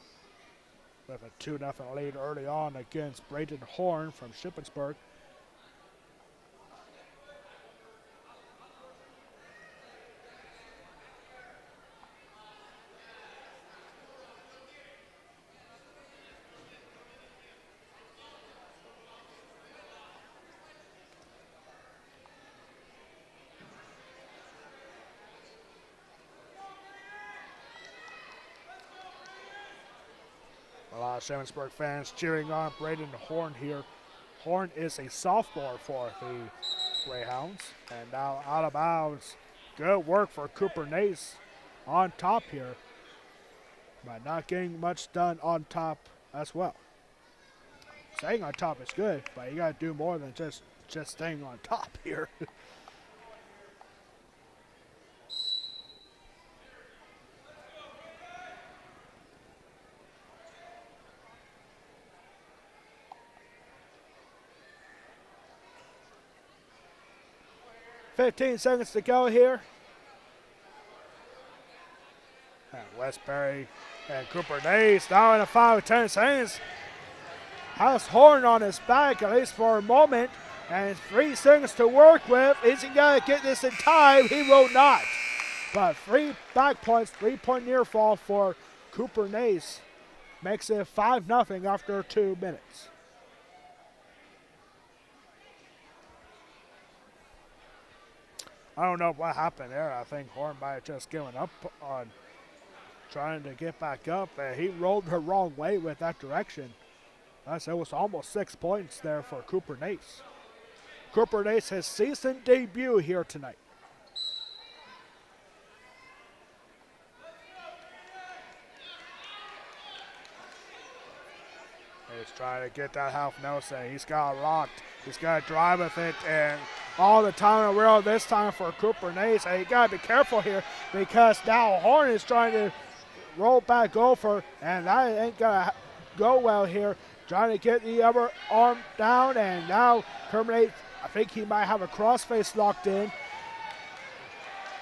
with a 2-0 lead early on against Braden Horn from Shippensburg. A lot of Shippensburg fans cheering on Braden Horn here. Horn is a sophomore for the Greyhounds. And now out of bounds. Good work for Cooper Nace on top here. But not getting much done on top as well. Staying on top is good, but you got to do more than just staying on top here. 15 seconds to go here. And Westbury and Cooper Nace now in a 5-10 seconds. Has Horn on his back, at least for a moment. And 3 seconds to work with. Is he going to get this in time? He will not. But 3 back points, 3-point near fall for Cooper Nace. Makes it 5-0 after 2 minutes. I don't know what happened there. I think Horn might have just given up on trying to get back up. And he rolled the wrong way with that direction. It was almost 6 points there for Cooper Nace. Cooper Nace, his season debut here tonight. He's trying to get that half Nelson. He's got it locked. He's got to drive with it, and all the time in the world this time for Cooper Nace. And you got to be careful here because now Horn is trying to roll back over, and that ain't going to go well here. Trying to get the other arm down, and now Cooper Nace, I think he might have a crossface locked in.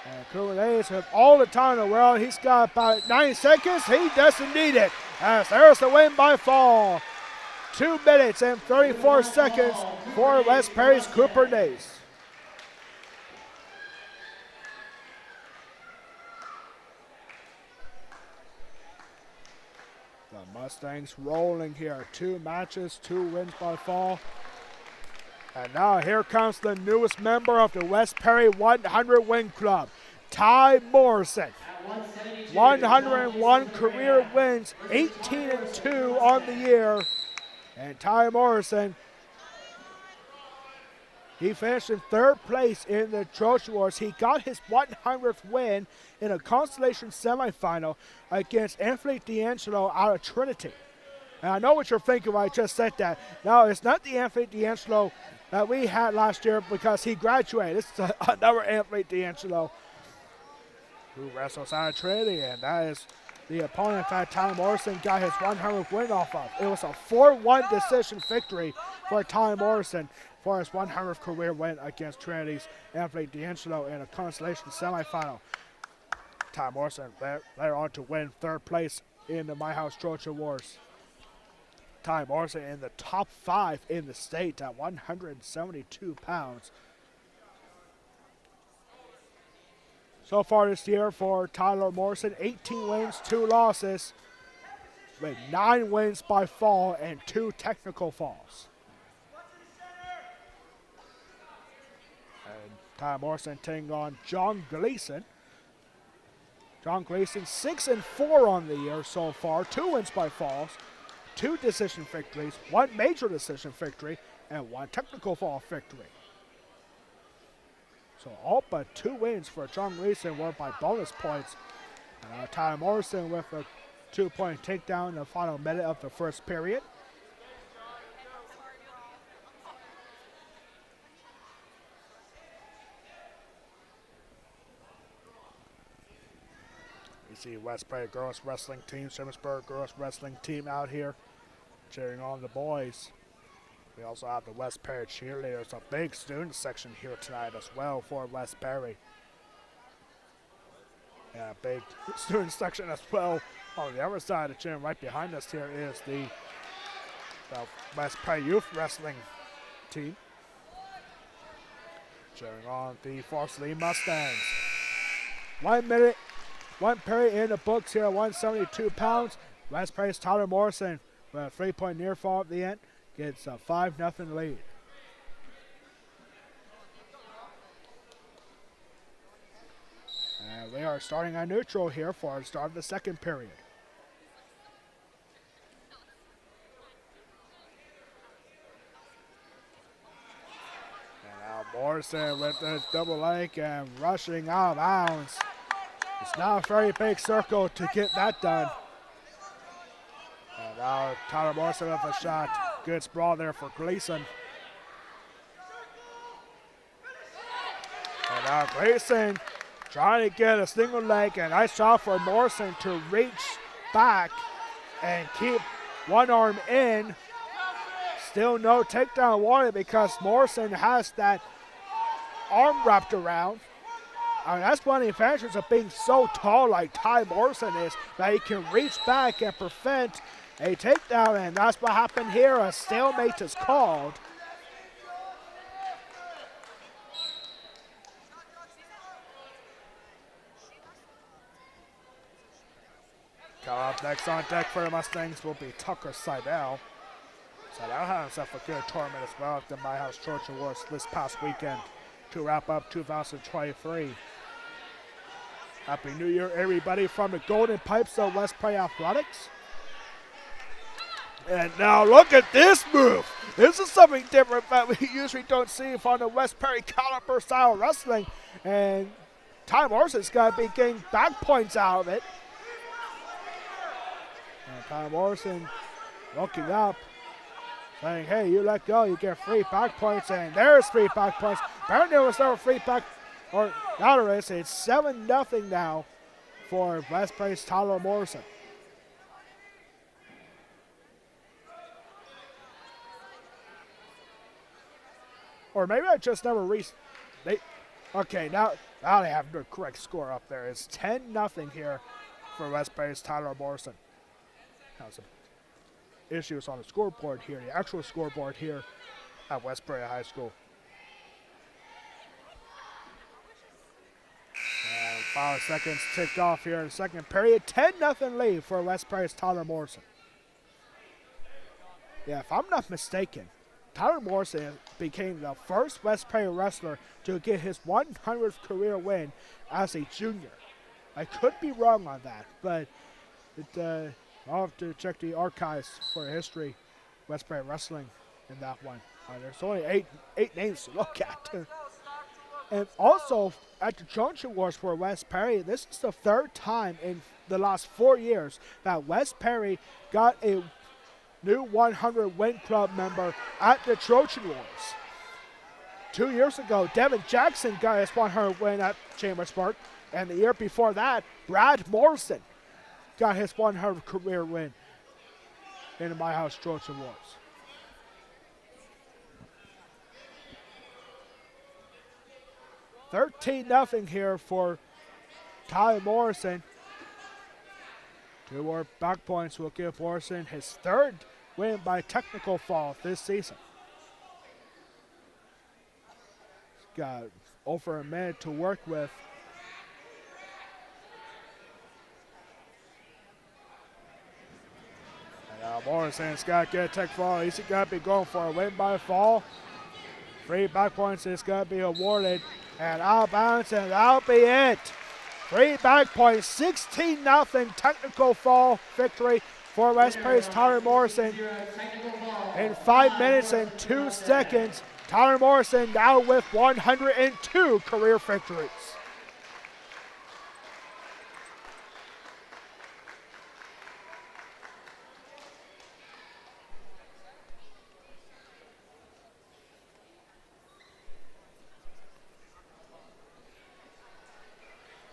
And Cooper Nace with all the time in the world. He's got about 9 seconds. He doesn't need it. As there's the win by fall. 2 minutes and 34 seconds for West Perry's Cooper Nace. The Mustangs rolling here. 2 matches, 2 wins by fall. And now here comes the newest member of the West Perry 100 Win Club, Ty Morrison. 101 career wins, 18-2 on the year. And Ty Morrison, he finished in 3rd place in the Trojan Wars. He got his 100th win in a consolation semifinal against Anthony D'Angelo out of Trinity. And I know what you're thinking when I just said that. No, it's not the Anthony D'Angelo that we had last year because he graduated. This is another Anthony D'Angelo who wrestles out of Trinity, and that is the opponent that Ty Morrison got his 100th win off of. It was a 4-1 decision victory for Ty Morrison for his 100th career win against Trinity's Anthony D'Angelo in a consolation semifinal. Ty Morrison later on to win 3rd place in the My House Trojan Wars. Ty Morrison in the top 5 in the state at 172 pounds. So far this year for Tyler Morrison, 18 wins, 2 losses, with 9 wins by fall and 2 technical falls. And Tyler Morrison taking on John Gleason. John Gleason 6-4 on the year so far, 2 wins by falls, 2 decision victories, 1 major decision victory, and 1 technical fall victory. So all but 2 wins for John Gleason were by bonus points. And Tyler Morrison with a 2-point takedown in the final minute of the first period. You see West Prairie girls wrestling team, Shippensburg girls wrestling team out here cheering on the boys. We also have the West Perry cheerleaders, a big student section here tonight as well for West Perry. And a big student section as well. On the other side of the gym, right behind us here, is the West Perry youth wrestling team. Cheering on the Varsity Mustangs. 1 minute, 1 period in the books here, 172 pounds. West Perry's Tyler Morrison with a 3-point near fall at the end. Gets a 5-0 lead. And we are starting on neutral here for the start of the second period. And now Morrison with the double leg and rushing out of bounds. It's now a very big circle to get that done. And now Tyler Morrison with a shot. Good sprawl there for Gleason. And now Gleason trying to get a single leg, and nice shot for Morrison to reach back and keep one arm in. Still no takedown wanted because Morrison has that arm wrapped around. I mean, that's one of the advantages of being so tall like Ty Morrison is, that he can reach back and prevent a takedown, and that's what happened here. A stalemate is called. Coming up next on deck for the Mustangs will be Tucker Seidel. Seidel had himself a good tournament as well at the My House Church Awards this past weekend to wrap up 2023. Happy New Year, everybody, from the Golden Pipes of West Prairie Athletics. And now look at this move. This is something different that we usually don't see from the West Prairie caliber style wrestling. And Ty Morrison's got to be getting back points out of it. And Ty Morrison looking up, saying, hey, you let go, you get 3 back points. And there's 3 back points. Apparently there was no 3 back, or now there is. It's 7-0 now for West Prairie's Tyler Morrison. Or maybe I just never okay, now they have the correct score up there. It's 10-0 here for West Prairie Tyler Morrison. Now some issues on the scoreboard here, the actual scoreboard here at West Prairie High School. And 5 seconds ticked off here in the second period. 10-0 lead for West Prairie's Tyler Morrison. Yeah, if I'm not mistaken, Tyler Morrison became the first West Prairie wrestler to get his 100th career win as a junior. I could be wrong on that, but I'll have to check the archives for history, West Prairie wrestling in that one. There's only eight names to look at. And also, at the Jones Awards for West Prairie, this is the 3rd time in the last 4 years that West Prairie got a new 100 win club member at the Trojan Wars. 2 years ago, Devin Jackson got his 100 win at Chambersburg, and the year before that, Brad Morrison got his 100 career win in the My House Trojan Wars. $13-0 here for Tyler Morrison. 2 more back points will give Morrison his 3rd win by technical fall this season. Got over a minute to work with. And Morrison's got to get a tech fall. He's got to be going for a win by fall. 3 back points is going to be awarded. And out of bounds, and that'll be it. 3 back points, 16-0 technical fall victory for West Prairie's Tyler Morrison. In 5 minutes and 2 seconds, Tyler Morrison now with 102 career victories.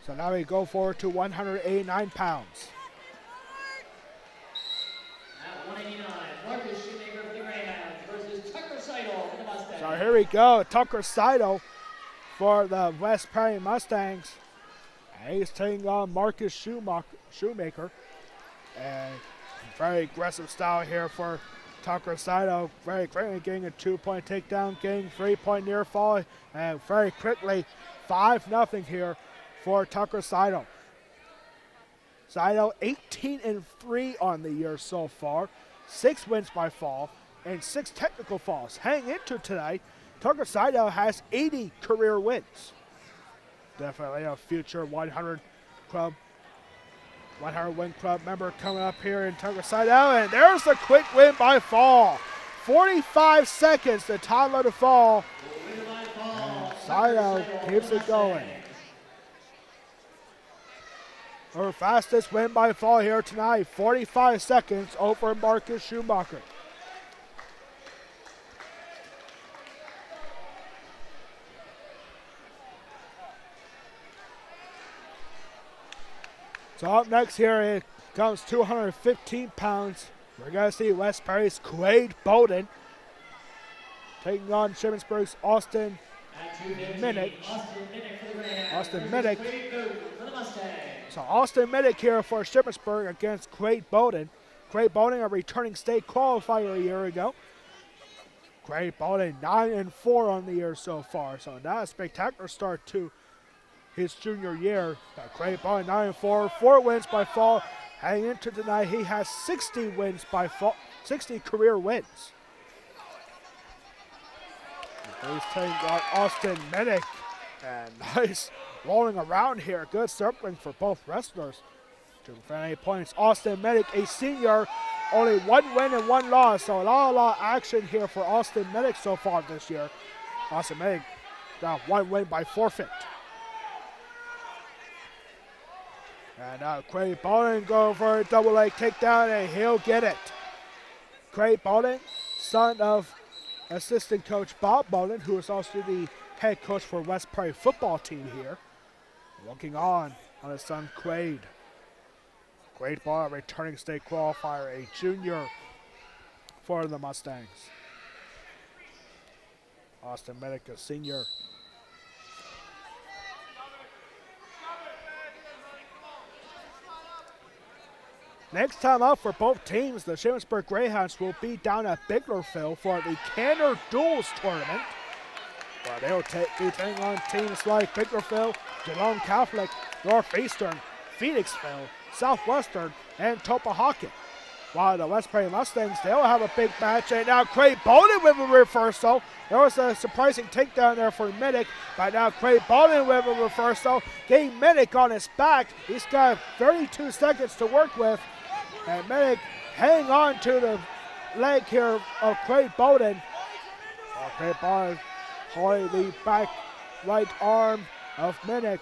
So now we go forward to 189 pounds. At 189, Marcus Shoemaker of the Greyhounds versus Tucker Seidel of the Mustangs. So here we go, Tucker Seidel for the West Prairie Mustangs. And he's taking on Marcus Shoemaker. And very aggressive style here for Tucker Seidel. Very quickly getting a 2-point takedown, getting 3-point near fall, and very quickly 5-0 here for Tucker Seidel. Seidel 18-3 on the year so far, 6 wins by fall, and 6 technical falls. Heading into tonight, Tucker Seidel has 80 career wins. Definitely a future 100 win club member coming up here in Tucker Seidel, and there's a quick win by fall. 45 seconds to time of the fall. And Seidel keeps it going. Her fastest win by fall here tonight, 45 seconds over Marcus Schumacher. So up next here, it comes 215 pounds. We're going to see West Prairie's Quade Bowden taking on Shippensburg's Austin Minnick. Austin Minnick. So Austin Minnick here for Shippensburg against Quade Bowden. Quade Bowden, a returning state qualifier a year ago. Quade Bowden 9-4 on the year so far. So not a spectacular start to his junior year. Quade Bowden 9-4, 4 wins by fall. Heading into tonight, he has 60 wins by fall, 60 career wins. He's taking on Austin Minnick. And nice rolling around here. Good circling for both wrestlers. To prevent any points. Austin Minnick, a senior, only 1 win and 1 loss. So a lot of action here for Austin Minnick so far this year. Austin Minnick got 1 win by forfeit. And now Quade Bowden going for a double leg takedown, and he'll get it. Quade Bowden, son of assistant coach Bob Bowden, who is also the head coach for West Prairie football team here. Looking on his son Quade. Quade Bowden, returning state qualifier, a junior for the Mustangs. Austin Minnick, a senior. Next time out for both teams, the Shippensburg Greyhounds will be down at Biglerville for the Canner Duels tournament. Where they will be taking on teams like Biglerville, Geelong Catholic, Northeastern, Phoenixville, Southwestern, and Topahocket. While the West Prairie Mustangs, they'll have a big match. And now Quade Bowden with a reversal. There was a surprising takedown there for Minnick. But now Quade Bowden with a reversal. Getting Minnick on his back. He's got 32 seconds to work with. And Minnick hanging on to the leg here of Quade Bowden. Quade Bowden holding the back right arm of Minnick.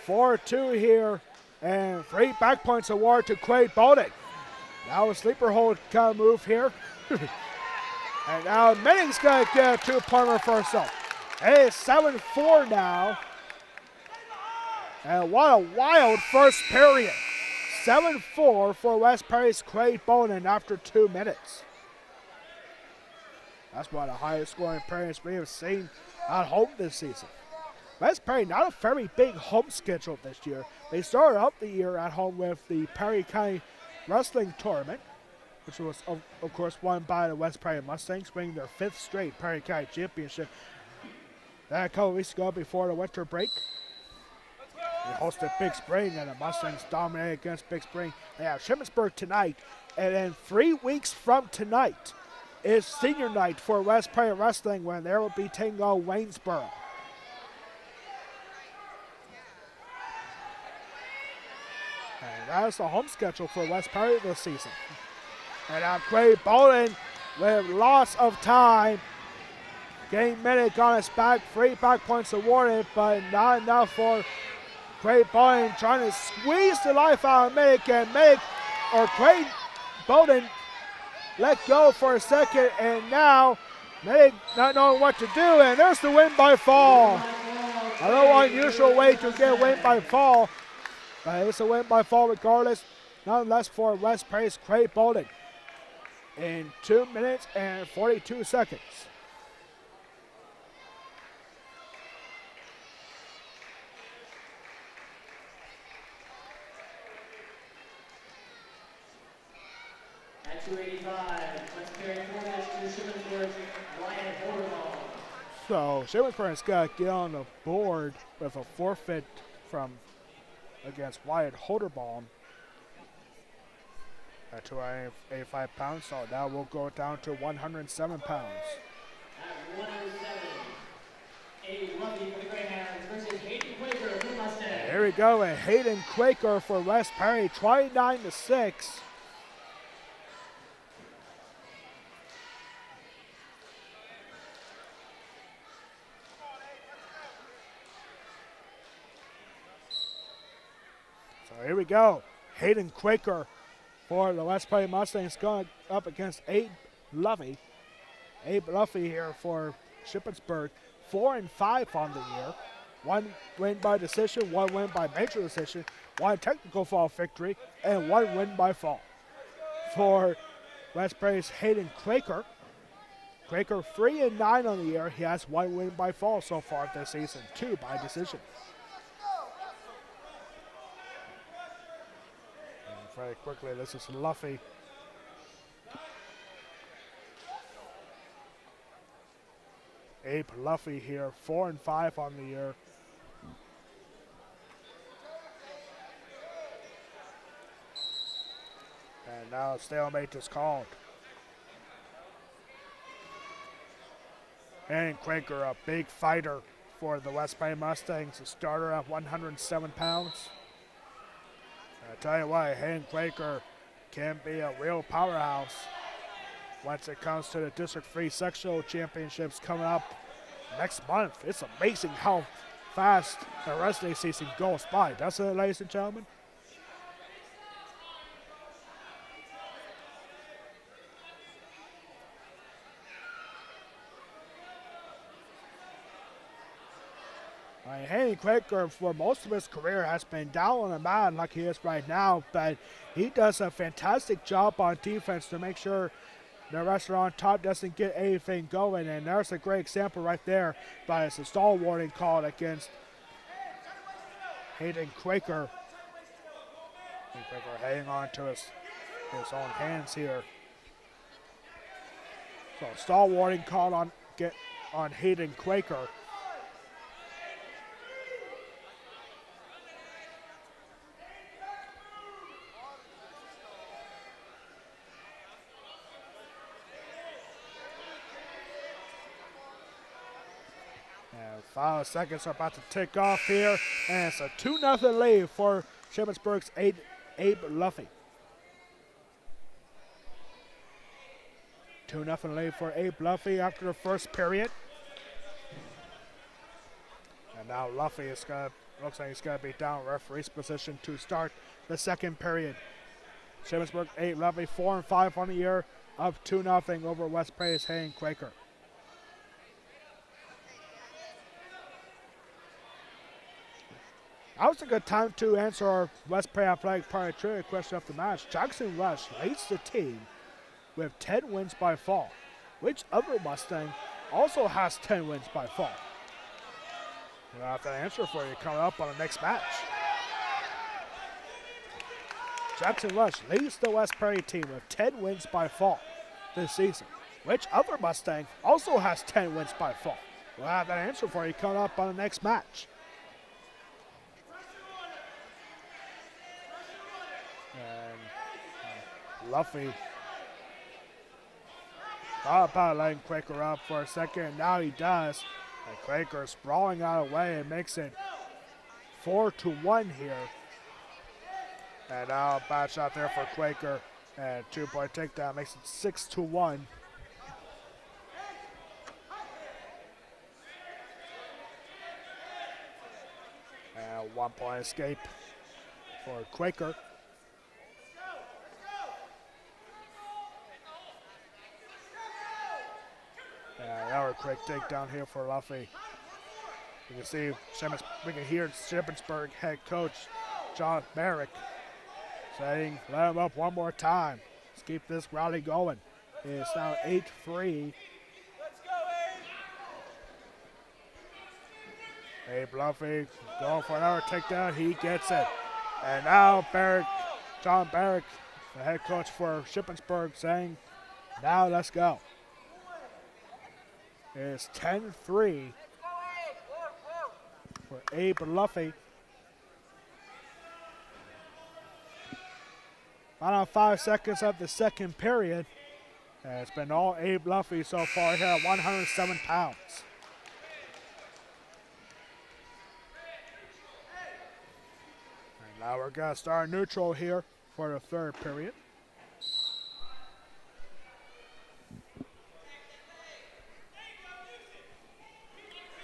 4-2 here. And 3 back points award to Quade Bowden. Now a sleeper hold kind of move here. And now Minnick's going to get a 2-point reversal. It is 7-4 now. And what a wild first period. 7-4 for West Prairie's Quade Bowden after 2 minutes. That's one of the highest scoring periods we have seen at home this season. West Prairie, not a very big home schedule this year. They started out the year at home with the Perry County Wrestling Tournament, which was, of course, won by the West Prairie Mustangs, winning their 5th straight Prairie County Championship. That a couple weeks ago before the winter break. They hosted Big Spring, and the Mustangs dominated against Big Spring. They have Shippensburg tonight, and then 3 weeks from tonight is senior night for West Prairie Wrestling, when they will be taking on Waynesboro. And that is the home schedule for West Prairie this season. And now Craig Bowden with lots of time. Getting Minnick on his back, 3 back points awarded, but not enough for Craig Bowden, trying to squeeze the life out of Minnick, and Craig Bowden let go for a second, and now Minnick not knowing what to do, and there's the win by fall. A little unusual way to get a win by fall, but it's a win by fall regardless, nonetheless for West Prairie's Craig Bowden in 2 minutes and 42 seconds. At 285, West Prairie forwards to Shippensburg, Wyatt Holderbaum. So Shippensburg's got to get on the board with a forfeit from against Wyatt Holderbaum at 285 pounds. So now we'll go down to 107 pounds. At 107, A. Lumpy for the Greyhounds versus Hayden Quaker for the Mustangs. Here we go, and Hayden Quaker for West Prairie, 29-6. So here we go. Hayden Quaker for the West Prairie Mustangs going up against Abe Luffy. Abe Luffy here for Shippensburg, 4-5 on the year. 1 win by decision, 1 win by major decision, 1 technical fall victory, and 1 win by fall. For West Prairie's Hayden Quaker, 3-9 on the year. He has 1 win by fall so far this season, 2 by decision. Very quickly, this is Luffy. Abe Luffy here, 4-5 on the year. And now a stalemate is called. And Quaker, a big fighter for the West Prairie Mustangs, a starter at 107 pounds. I tell you what, Hayden Quaker can be a real powerhouse once it comes to the District 3 Sectional Championships coming up next month. It's amazing how fast the wrestling season goes by, doesn't it, ladies and gentlemen? Hayden Quaker, for most of his career, has been down on the mat like he is right now, but he does a fantastic job on defense to make sure the wrestler on top doesn't get anything going, and there's a great example right there, but it's a stall warning called against Hayden Quaker. Hayden Quaker hanging on to his own hands here. So stall warning called on Hayden Quaker. And 5 seconds are about to tick off here, and it's a 2-0 lead for Shippensburg's Abe Luffy. 2-0 lead for Abe Luffy after the first period. And now Luffy looks like he's gonna be down referee's position to start the second period. Shippensburg Abe Luffy 4-5 on the year, up 2-0 over West Prairie's Hayden Quaker. That was a good time to answer our West Prairie Athletic Party trivia question of the match. Jackson Rush leads the team with 10 wins by fall. Which other Mustang also has 10 wins by fall? We'll have that answer for you coming up on the next match. Jackson Rush leads the West Prairie team with 10 wins by fall this season. Which other Mustang also has 10 wins by fall? We'll have that answer for you coming up on the next match. And Luffy thought about letting Quaker up for a second, and now he does. And Quaker sprawling out of the way and makes it 4-1 here. And now a bad shot there for Quaker. And 2-point takedown makes it 6-1. And a 1-point escape for Quaker. And another quick takedown here for Luffy. You can see, we can hear Shippensburg head coach John Barrick saying, let him up one more time. Let's keep this rally going. It's now 8-3. Abe Luffy going for another takedown. He gets it. And now John Barrick, the head coach for Shippensburg, saying, now let's go. It's 10-3 for Abe Luffy. Final 5 seconds of the second period. And it's been all Abe Luffy so far here at 107 pounds. And now we're going to start neutral here for the third period.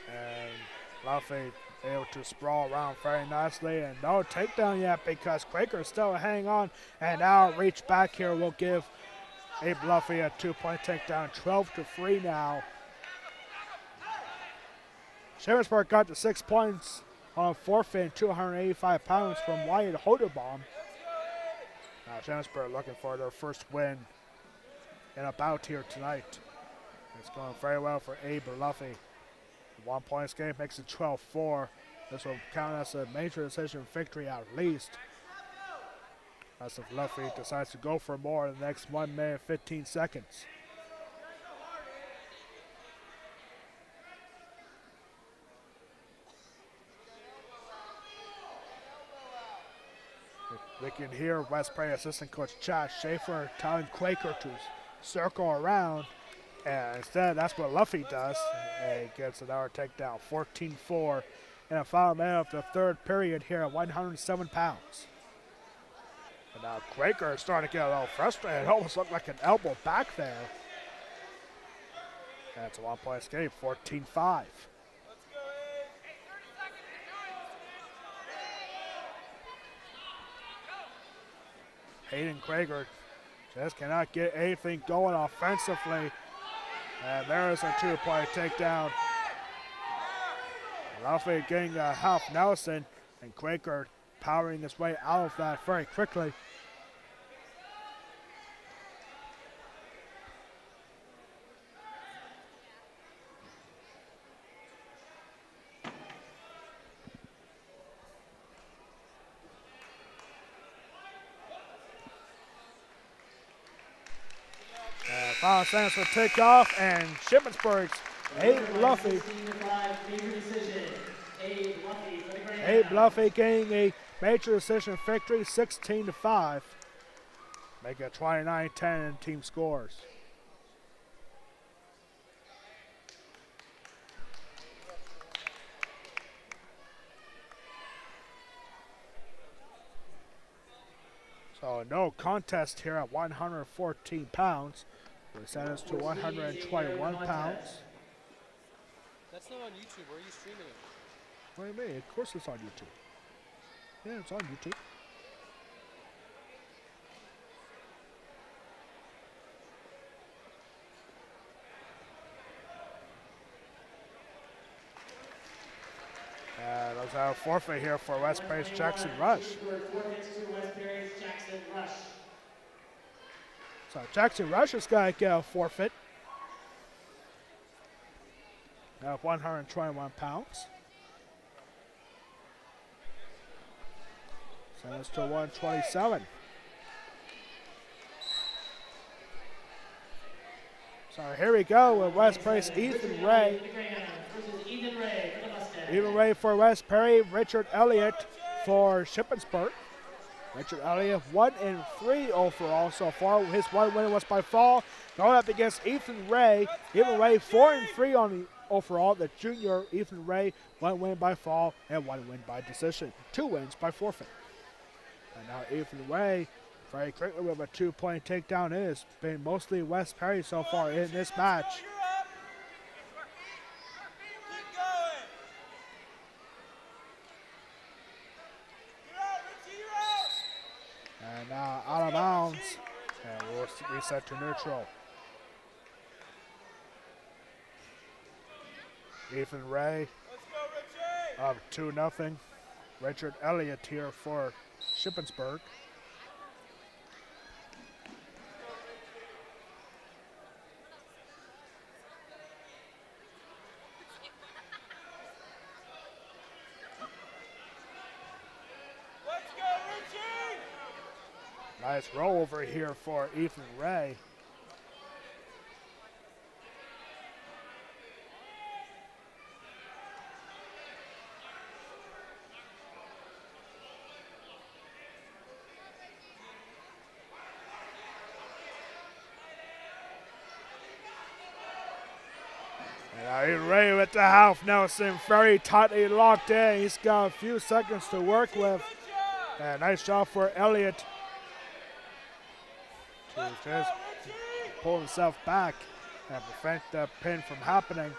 And Luffy able to sprawl around very nicely, and no takedown yet because Quaker still hanging on, and now reach back here will give Abe Luffy a 2-point takedown, 12-3 now. Shippensburg got the 6 points on forfeit, 285 pounds from Wyatt Hoderbaum. Now Shippensburg looking for their first win in a bout here tonight. It's going very well for Abe Luffy. 1-point escape makes it 12-4. This will count as a major decision victory at least. As if Luffy decides to go for more in the next 1 minute 15 seconds. We can hear West Prairie assistant coach Chad Schaefer telling Quaker to circle around. And instead, that's what Luffy does. And he gets another takedown, 14-4 in the final minute of the third period here at 107 pounds. And now Quaker is starting to get a little frustrated. It almost looked like an elbow back there. That's a 1-point escape, 14-5. Hayden Quaker just cannot get anything going offensively. And there is a 2-point takedown. Luffy getting a half Nelson, and Quaker powering his way out of that very quickly. Final seconds will take off, and Shippensburg's Abe Luffy. Abe Luffy getting a major decision victory, 16-5. Make it 29-10 in team scores. So no contest here at 114 pounds. We send us to 121 pounds. That's not on YouTube. Where are you streaming it? What do you mean? Of course it's on YouTube. Yeah, it's on YouTube. Those are a forfeit here for West Prairie's Jackson Rush. So Jackson Rush is going to get a forfeit of 121 pounds. Send us to 127. So here we go with West Perry's Ethan Ray. Versus Ethan Ray for the Mustangs. Ethan Ray for West Perry, Richard Elliott for Shippensburg. Richard Elliott 1-3 overall so far. His one win was by fall. Going up against Ethan Ray. Ethan Ray 4-3 on the overall. The junior Ethan Ray, 1 win by fall and 1 win by decision. 2 wins by forfeit. And now Ethan Ray very quickly with a 2-point takedown. It has been mostly West Perry so far in this match. And now out of bounds. And we'll reset to neutral. Ethan Ray up 2-0. Richard Elliott here for Shippensburg. Nice roll over here for Ethan Ray. And Ethan Ray with the half Nelson, very tightly locked in. He's got a few seconds to work with. And nice shot for Elliott. To just pull himself back and prevent the pin from happening.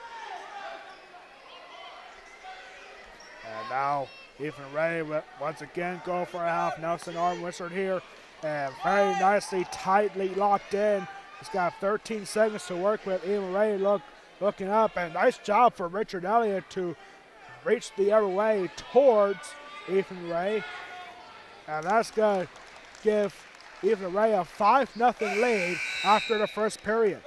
And now Ethan Ray once again go for a half Nelson arm wizard here. And very nicely, tightly locked in. He's got 13 seconds to work with. Ethan Ray looking up. And nice job for Richard Elliott to reach the other way towards Ethan Ray. And that's going to give Ethan Ray a 5-0 lead after the first period.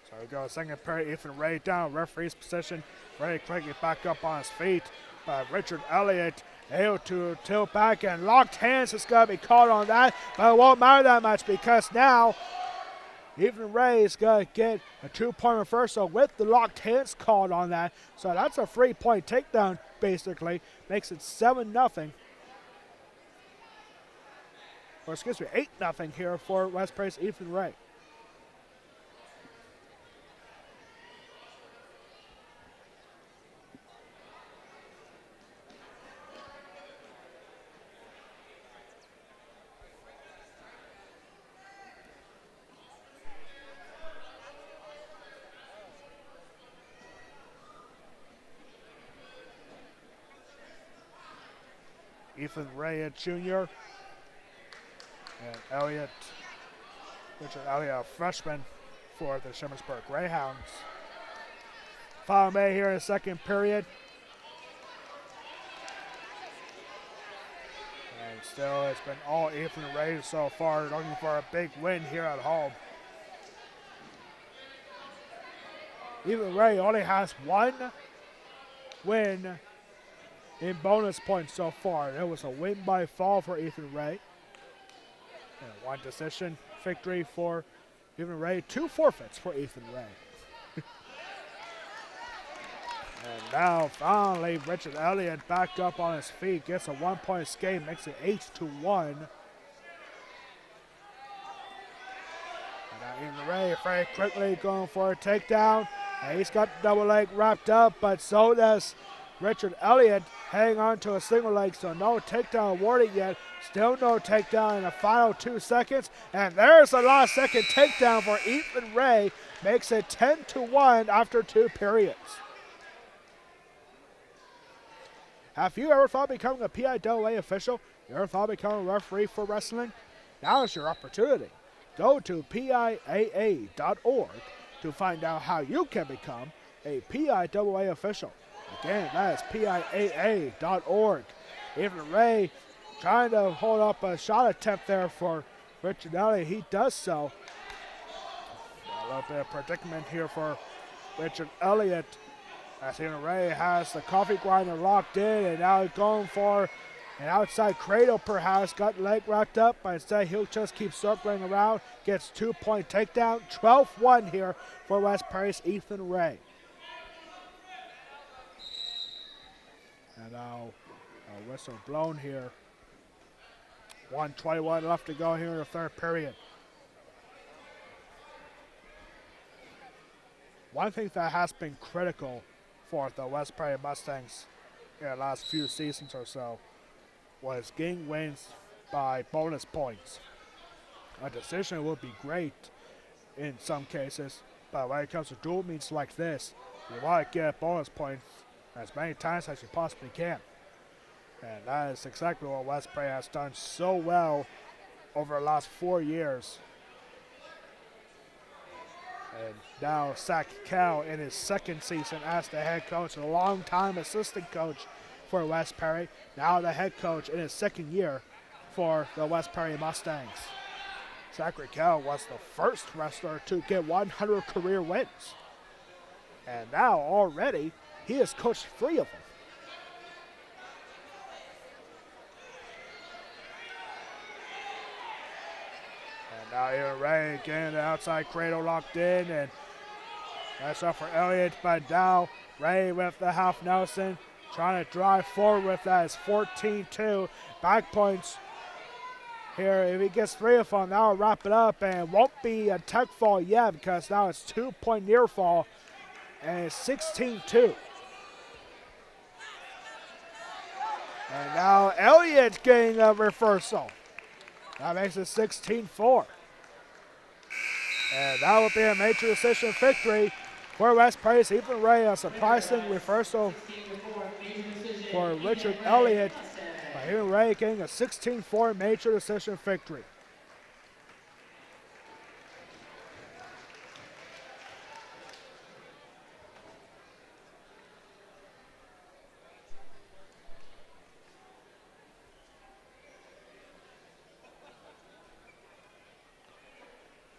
So we go second period, Ethan Ray down, referee's position, very quickly back up on his feet. But Richard Elliott able to tilt back and locked hands. It's going to be called on that, but it won't matter that much because now Ethan Ray is going to get a 2-point reversal with the locked hands called on that. So that's a 3-point takedown basically. Makes it 7-0. Or excuse me, 8-0 here for West Perry's Ethan Ray. Ethan Ray Jr. and Richard Elliott, a freshman for the Shippensburg Greyhounds. Foul made here in the second period. And still, it's been all Ethan Ray so far, looking for a big win here at home. Ethan Ray only has 1 win in bonus points so far. There was a win by fall for Ethan Ray. And 1 decision victory for Ethan Ray. 2 forfeits for Ethan Ray. And now finally Richard Elliott back up on his feet. Gets a 1-point escape. Makes it 8-1. And now Ethan Ray very quickly going for a takedown. And he's got the double leg wrapped up, but so does Richard Elliott. Hang on to a single leg, so no takedown awarded yet. Still no takedown in the final 2 seconds. And there's the last second takedown for Ethan Ray. Makes it 10-1 after 2 periods. Have you ever thought of becoming a PIAA official? You ever thought of becoming a referee for wrestling? Now is your opportunity. Go to PIAA.org to find out how you can become a PIAA official. Again, that is PIAA.org. Ethan Ray trying to hold up a shot attempt there for Richard Elliott. He does so. A little bit of predicament here for Richard Elliott, as Stephen Ray has the coffee grinder locked in, and now he's going for an outside cradle perhaps. Got the leg wrapped up, but instead he'll just keep circling around. Gets 2-point takedown. 12-1 here for West Prairie's Ethan Ray. And now a whistle blown here. 1:21 left to go here in the third period. One thing that has been critical for the West Prairie Mustangs in the last few seasons or so was getting wins by bonus points. A decision would be great in some cases, but when it comes to dual meets like this, you want to get bonus points as many times as you possibly can. And that is exactly what West Prairie has done so well over the last 4 years. And now Zach Kell in his second season as the head coach, a long-time assistant coach for West Prairie. Now the head coach in his second year for the West Prairie Mustangs. Zachary Kell was the first wrestler to get 100 career wins. And now already he has coached 3 of them. And now here Ray again, the outside cradle locked in, and that's up for Elliott, but now Ray with the half Nelson, trying to drive forward with that. It's 14-2. Back points here. If he gets 3 of them, that'll wrap it up, and won't be a tech fall yet because now it's 2-point near fall, and it's 16-2. And now Elliott getting a reversal. That makes it 16-4. And that will be a major decision victory for West Prairie's Ethan Ray. A surprising reversal for Richard Elliott. But Ethan Ray getting a 16-4 major decision victory.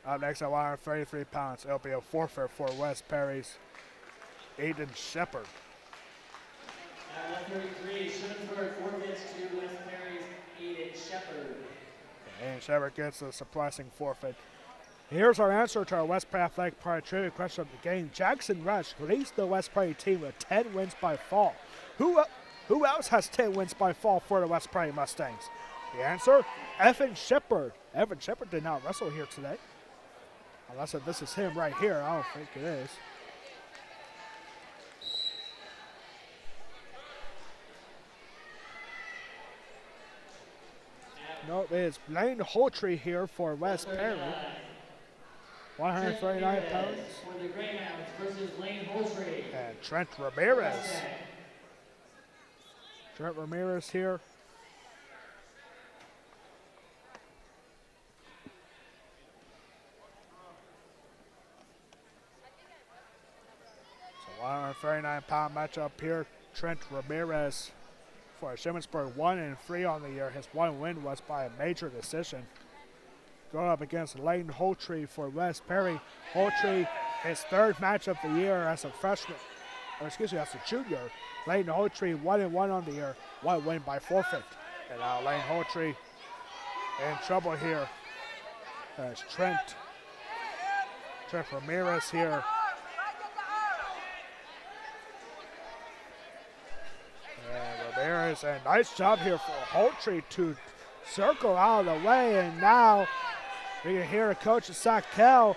Up next at 133 pounds, it'll be a forfeit for West Prairie's Aiden Shepard. At 133, Shippensburg forfeits to West Prairie's Aiden Shepard. Aiden Shepard gets a surprising forfeit. Here's our answer to our West Prairie Athletic Pride trivia question of the game. Jackson Rush leads the West Prairie team with 10 wins by fall. Who else has 10 wins by fall for the West Prairie Mustangs? The answer, Evan Shepard. Evan Shepard did not wrestle here today. Unless this is him right here. I don't think it is. No, it is Blaine Holtree here for West Prairie. 139 pounds. For the Greyhounds versus Blaine Holtree. And Trent Ramirez. Trent Ramirez here. So 139-pound matchup here. Trent Ramirez for Shippensburg, 1-3 on the year. His one win was by a major decision. Going up against Layton Holtree for West Prairie. Holtree, his third match of the year as a freshman, or excuse me, as a junior. Layton Holtree, 1-1 on the year, one win by forfeit. And now Layton Holtree in trouble here. As Trent Ramirez here. And Ramirez, a nice job here for Holtree to circle out of the way, and now we can hear the coach of Zach Kell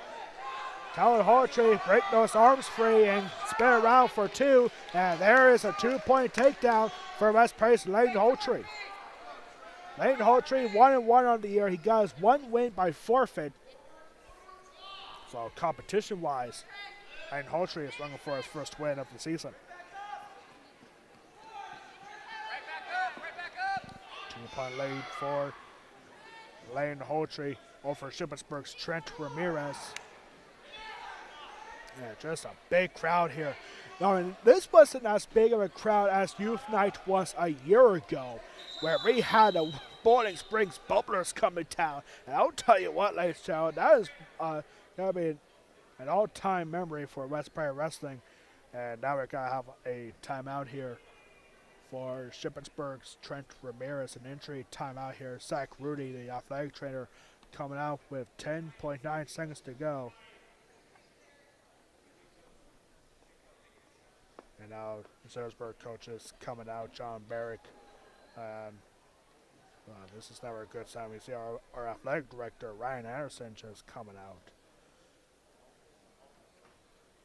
telling Holtree, break those arms free and spin around for 2. And there is a 2-point takedown for West Prairie's Layton Holtree. Layton Holtree, 1-1 on the year. He got his one win by forfeit. So competition-wise, Layton Holtree is running for his first win of the season. 2-point lead for Layton Holtree over Shippensburg's Trent Ramirez. Yeah, just a big crowd here. Now, this wasn't as big of a crowd as Youth Night was a year ago. where we had the Boiling Springs Bubblers coming down. And I'll tell you what, ladies and gentlemen, that is going to be an all-time memory for West Prairie Wrestling. And now we're going to have a timeout here for Shippensburg's Trent Ramirez. An injury timeout here. Zach Rudy, the athletic trainer, coming out with 10.9 seconds to go. And now Shippensburg coaches coming out, John Barrick. This is never a good sign. We see our athletic director, Ryan Anderson, just coming out.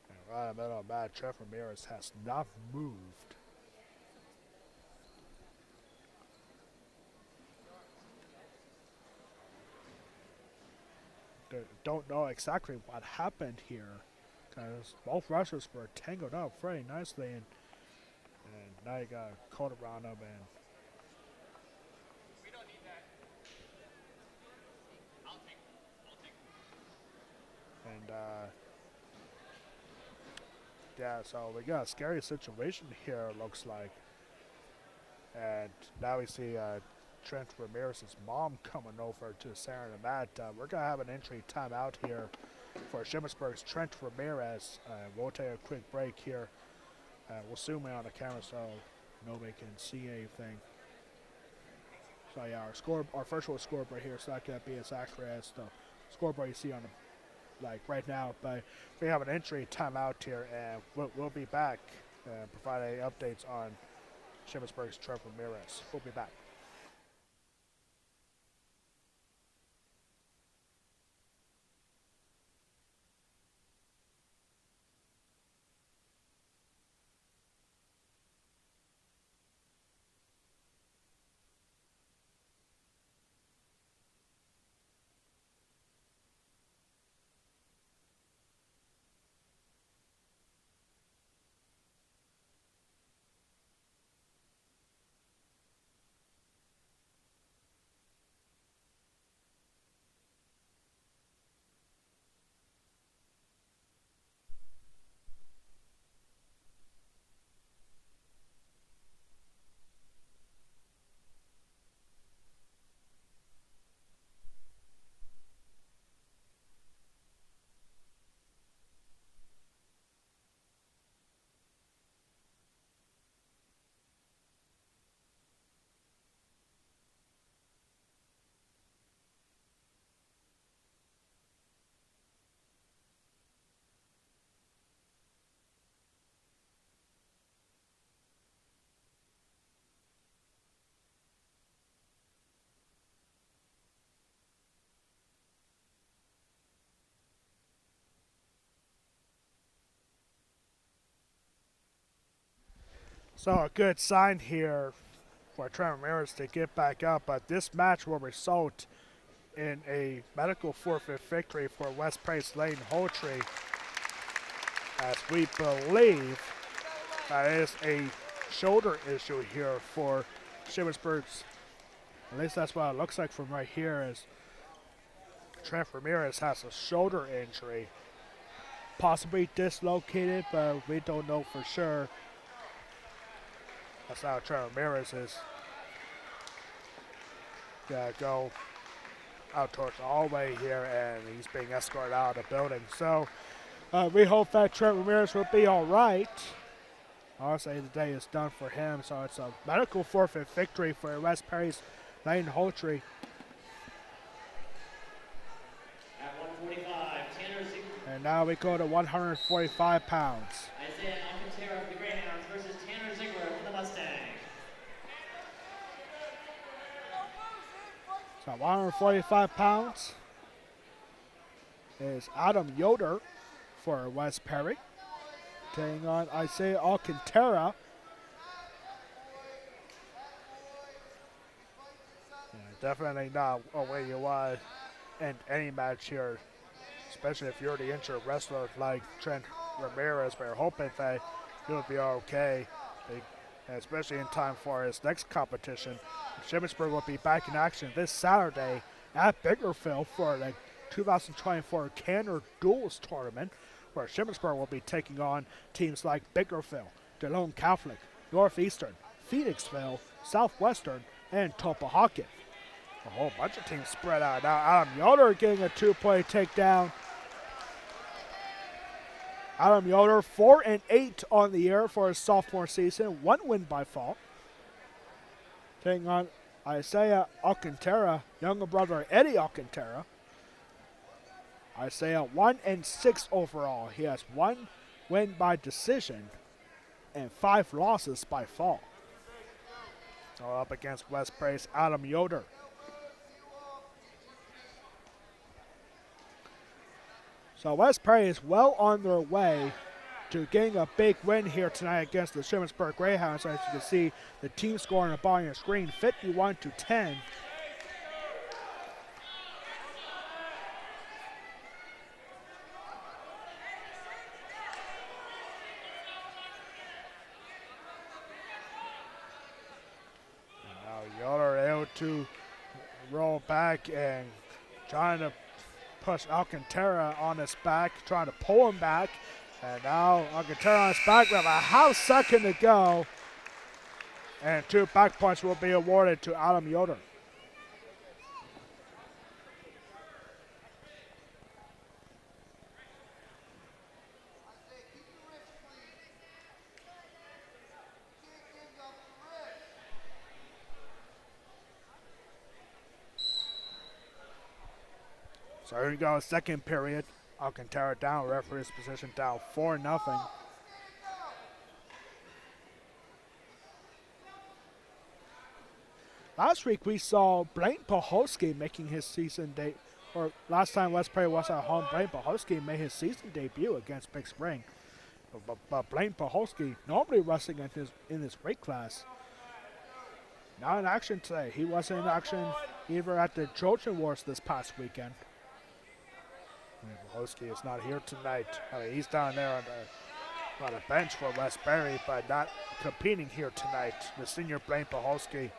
And right in the middle of that, Trent Ramirez has not moved. Don't know exactly what happened here, because both wrestlers were tangled up very nicely, and now you got a coat around them, and yeah, so we got a scary situation here, it looks like. And now we see Trent Ramirez's mom coming over to the center of the mat. We're going to have an entry timeout here for Shippensburg's Trent Ramirez. We'll take a quick break here. We'll zoom in on the camera so nobody can see anything. So yeah, our virtual scoreboard here is not going to be as accurate as the scoreboard you see on the right now, but we have an entry timeout here, and we'll be back providing updates on Shippensburg's Trent Ramirez. We'll be back. So a good sign here for Trent Ramirez to get back up, but this match will result in a medical forfeit victory for West Prairie's Lane Holtree, as we believe that is a shoulder issue here for Shippensburg's. At least that's what it looks like from right here, as Trent Ramirez has a shoulder injury, possibly dislocated, but we don't know for sure. That's how Trent Ramirez is gonna go out towards the hallway here, and he's being escorted out of the building. So we hope that Trent Ramirez will be all right. Honestly, the day is done for him, so it's a medical forfeit victory for West Prairie's Lane Holtree. At 145, Tanner Ziegler. And now we go to 145 pounds. Isaiah Alcantara of the Greyhounds versus Tanner Ziegler of the Mustang. So 145 pounds is Adam Yoder for West Prairie, taking on Isaiah Alcantara. Yeah, definitely not a way you want to end any match here, especially if you're the injured wrestler like Trent Ramirez. We're hoping that he'll be okay, especially in time for his next competition. Shippensburg will be back in action this Saturday at Biggerville for the 2024 Canner Duels Tournament, where Shippensburg will be taking on teams like Biggerville, DeLone Catholic, Northeastern, Phoenixville, Southwestern, and Topahaken. A whole bunch of teams spread out. Now Adam Yoder getting a 2-play takedown. Adam Yoder 4-8 on the year for his sophomore season. 1 win by fall. Taking on Isaiah Alcantara, younger brother Eddie Alcantara. Isaiah 1-6 overall. He has 1 win by decision and 5 losses by fall. So up against West Prairie's Adam Yoder. So West Prairie is well on their way to getting a big win here tonight against the Shippensburg Greyhounds. As you can see, the team score on the bottom of your screen, 51-10. Now Yoder able to roll back and trying to push Alcantara on his back, trying to pull him back. And now Alcantara on his back with a half second to go. And 2 back punches will be awarded to Adam Yoder. So here we go, second period. Alcantara down, referee's position down 4-0. Last week we saw Blaine Poholsky making his season debut, or last time West Prairie was at home, Blaine Poholsky made his season debut against Big Spring. But Blaine Poholsky normally wrestling in his weight class. Not in action today. He wasn't in action either at the Trojan Wars this past weekend. Poholsky is not here tonight. I mean, he's down there on the bench for West Prairie, but not competing here tonight. The senior Blaine Poholsky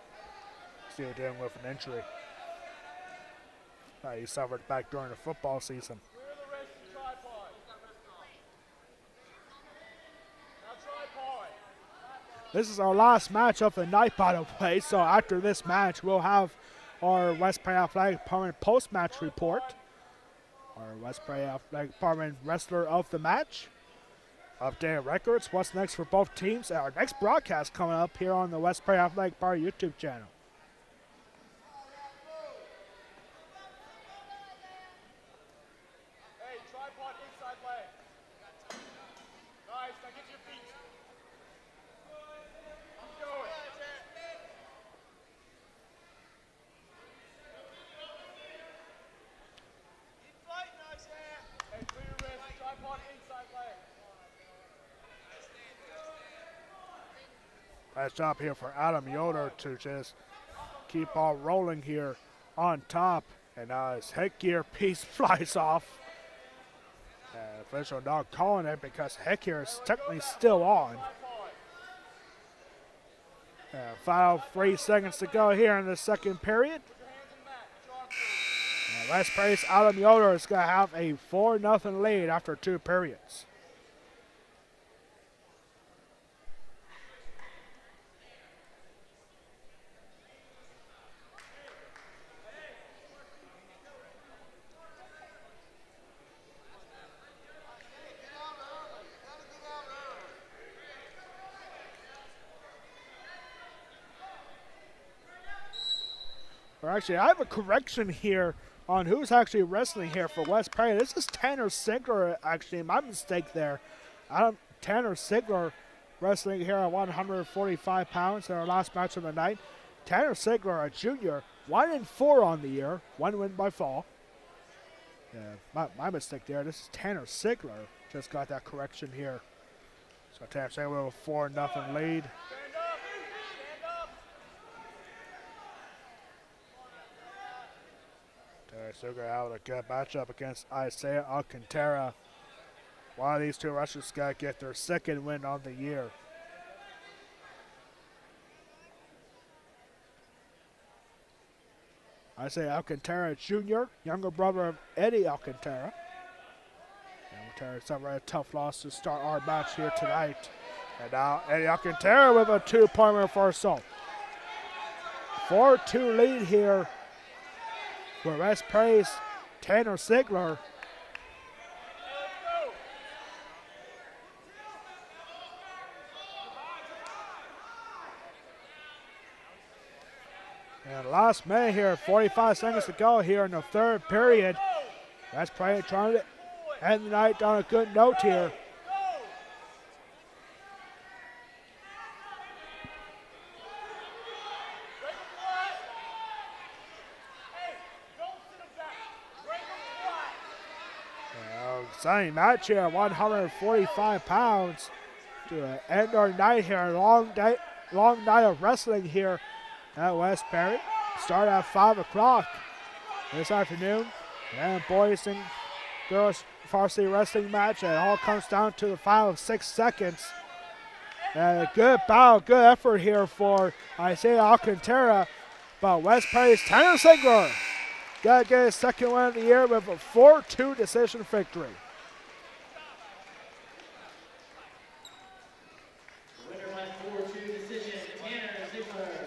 still dealing with an injury. He suffered back during the football season. This is our last match of the night, by the way. So after this match, we'll have our West Prairie Athletic Department post-match report. Our West Prairie Athletic Department wrestler of the match. Updated records, what's next for both teams. Our next broadcast coming up here on the West Prairie Athletic Department YouTube channel. Hey, tripod inside leg. Nice, now get your feet. Keep going. Hey, clear your wrist, tripod inside leg. Nice job here for Adam Yoder to just keep on rolling here on top. And now his headgear piece flies off. Official not calling it because headgear is technically still on. Final 3 seconds to go here in the second period. West Prairie's Adam Yoder is going to have a 4-0 lead after 2 periods. Or actually, I have a correction here on who's actually wrestling here for West Prairie. This is Tanner Sigler, actually. My mistake there. Tanner Sigler wrestling here at 145 pounds in our last match of the night. Tanner Sigler, a junior, 1-4 on the year, 1 win by fall. Yeah, my mistake there. This is Tanner Sigler. Just got that correction here. So Tanner Sigler with a 4-0 lead. Sugar out a good matchup against Isaiah Alcantara. One of these 2 rushers got to get their 2nd win on the year. Isaiah Alcantara Jr., younger brother of Eddie Alcantara. Alcantara suffered a tough loss to start our match here tonight. And now Eddie Alcantara with a 2-point reversal. 4-2 lead here for West Prairie's Tanner Sigler. And last minute here, 45 seconds to go here in the third period. West Prairie trying to end the night on a good note here. Exciting match here, 145 pounds to end our night here. Long night of wrestling here at West Prairie. Start at 5 o'clock this afternoon. And boys and girls varsity wrestling match. It all comes down to the final 6 seconds. And a good battle, good effort here for Isaiah Alcantara. But West Prairie's Tanner Sigler got to get his second win of the year with a 4-2 decision victory.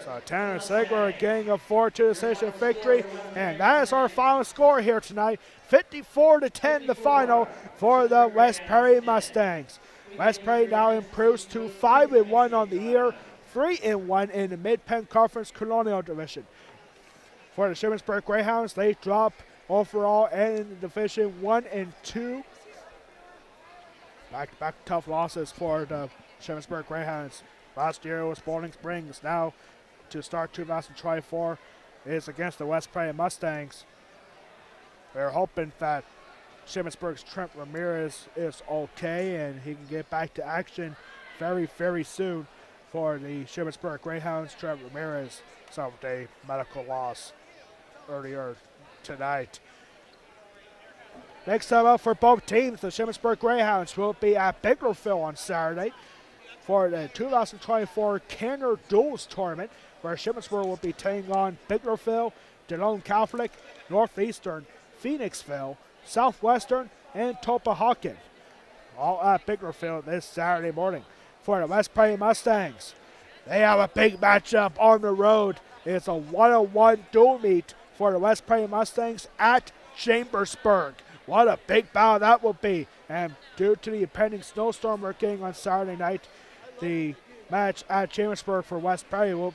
So Tanner Sigler getting a 4-2 decision victory, and that is our final score here tonight. 54-10 the final for the West Prairie Mustangs. West Prairie now improves to 5-1 on the year, 3-1 in the Mid-Penn Conference Colonial Division. For the Shippensburg Greyhounds, they drop overall and in the Division 1 and 2. Back-to-back tough losses for the Shippensburg Greyhounds. Last year was Bowling Springs. Now to start 2024 is against the West Prairie Mustangs. We're hoping that Shippensburg's Trent Ramirez is okay and he can get back to action very, very soon. For the Shippensburg Greyhounds, Trent Ramirez suffered a medical loss earlier tonight. Next time out for both teams, the Shippensburg Greyhounds will be at Biglerville on Saturday for the 2024 Kenner Duels Tournament, where Shippensburg will be taking on Biglerville, Delone Catholic, Northeastern, Phoenixville, Southwestern, and Topahocken. All at Biglerville this Saturday morning. For the West Prairie Mustangs, they have a big matchup on the road. It's a 1-on-1 dual meet for the West Prairie Mustangs at Chambersburg. What a big battle that will be. And due to the impending snowstorm we're getting on Saturday night, the match at Chambersburg for West Prairie will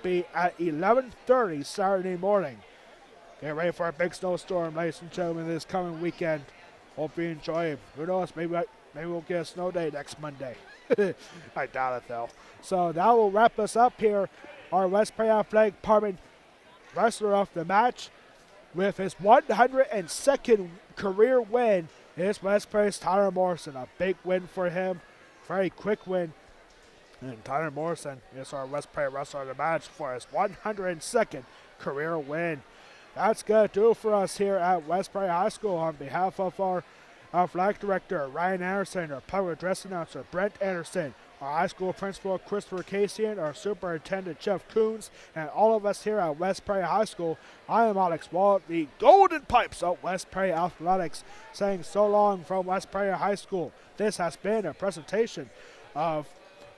be at 11:30 Saturday morning. Get ready for a big snowstorm, ladies and gentlemen, this coming weekend. Hope you enjoy it. Who knows, maybe we'll get a snow day next Monday. I doubt it, though. So that will wrap us up here. Our West Prairie Athletic Department wrestler of the match with his 102nd career win is West Prairie's Tyler Morrison. A big win for him. Very quick win. And Tyler Morrison is our West Prairie wrestler of the match for his 102nd career win. That's going to do it for us here at West Prairie High School. On behalf of our athletic director, Ryan Anderson, our public address announcer, Brent Anderson, our high school principal, Christopher Casian, our superintendent, Jeff Coons, and all of us here at West Prairie High School, I am Alex Wall, the Golden Pipes of West Prairie Athletics, saying so long from West Prairie High School. This has been a presentation of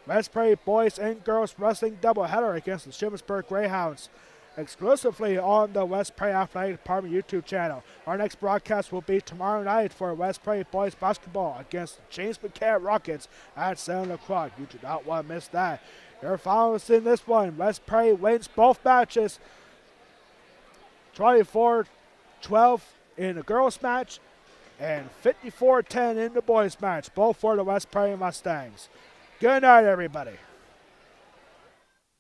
West Prairie Boys and Girls Wrestling Doubleheader against the Shippensburg Greyhounds, exclusively on the West Prairie Athletic Department YouTube channel. Our next broadcast will be tomorrow night for West Prairie Boys Basketball against the James McCann Rockets at 7 o'clock. You do not want to miss that. Your finals in this one, West Prairie wins both matches, 24-12 in the girls match and 54-10 in the boys match, both for the West Prairie Mustangs. Good night, everybody.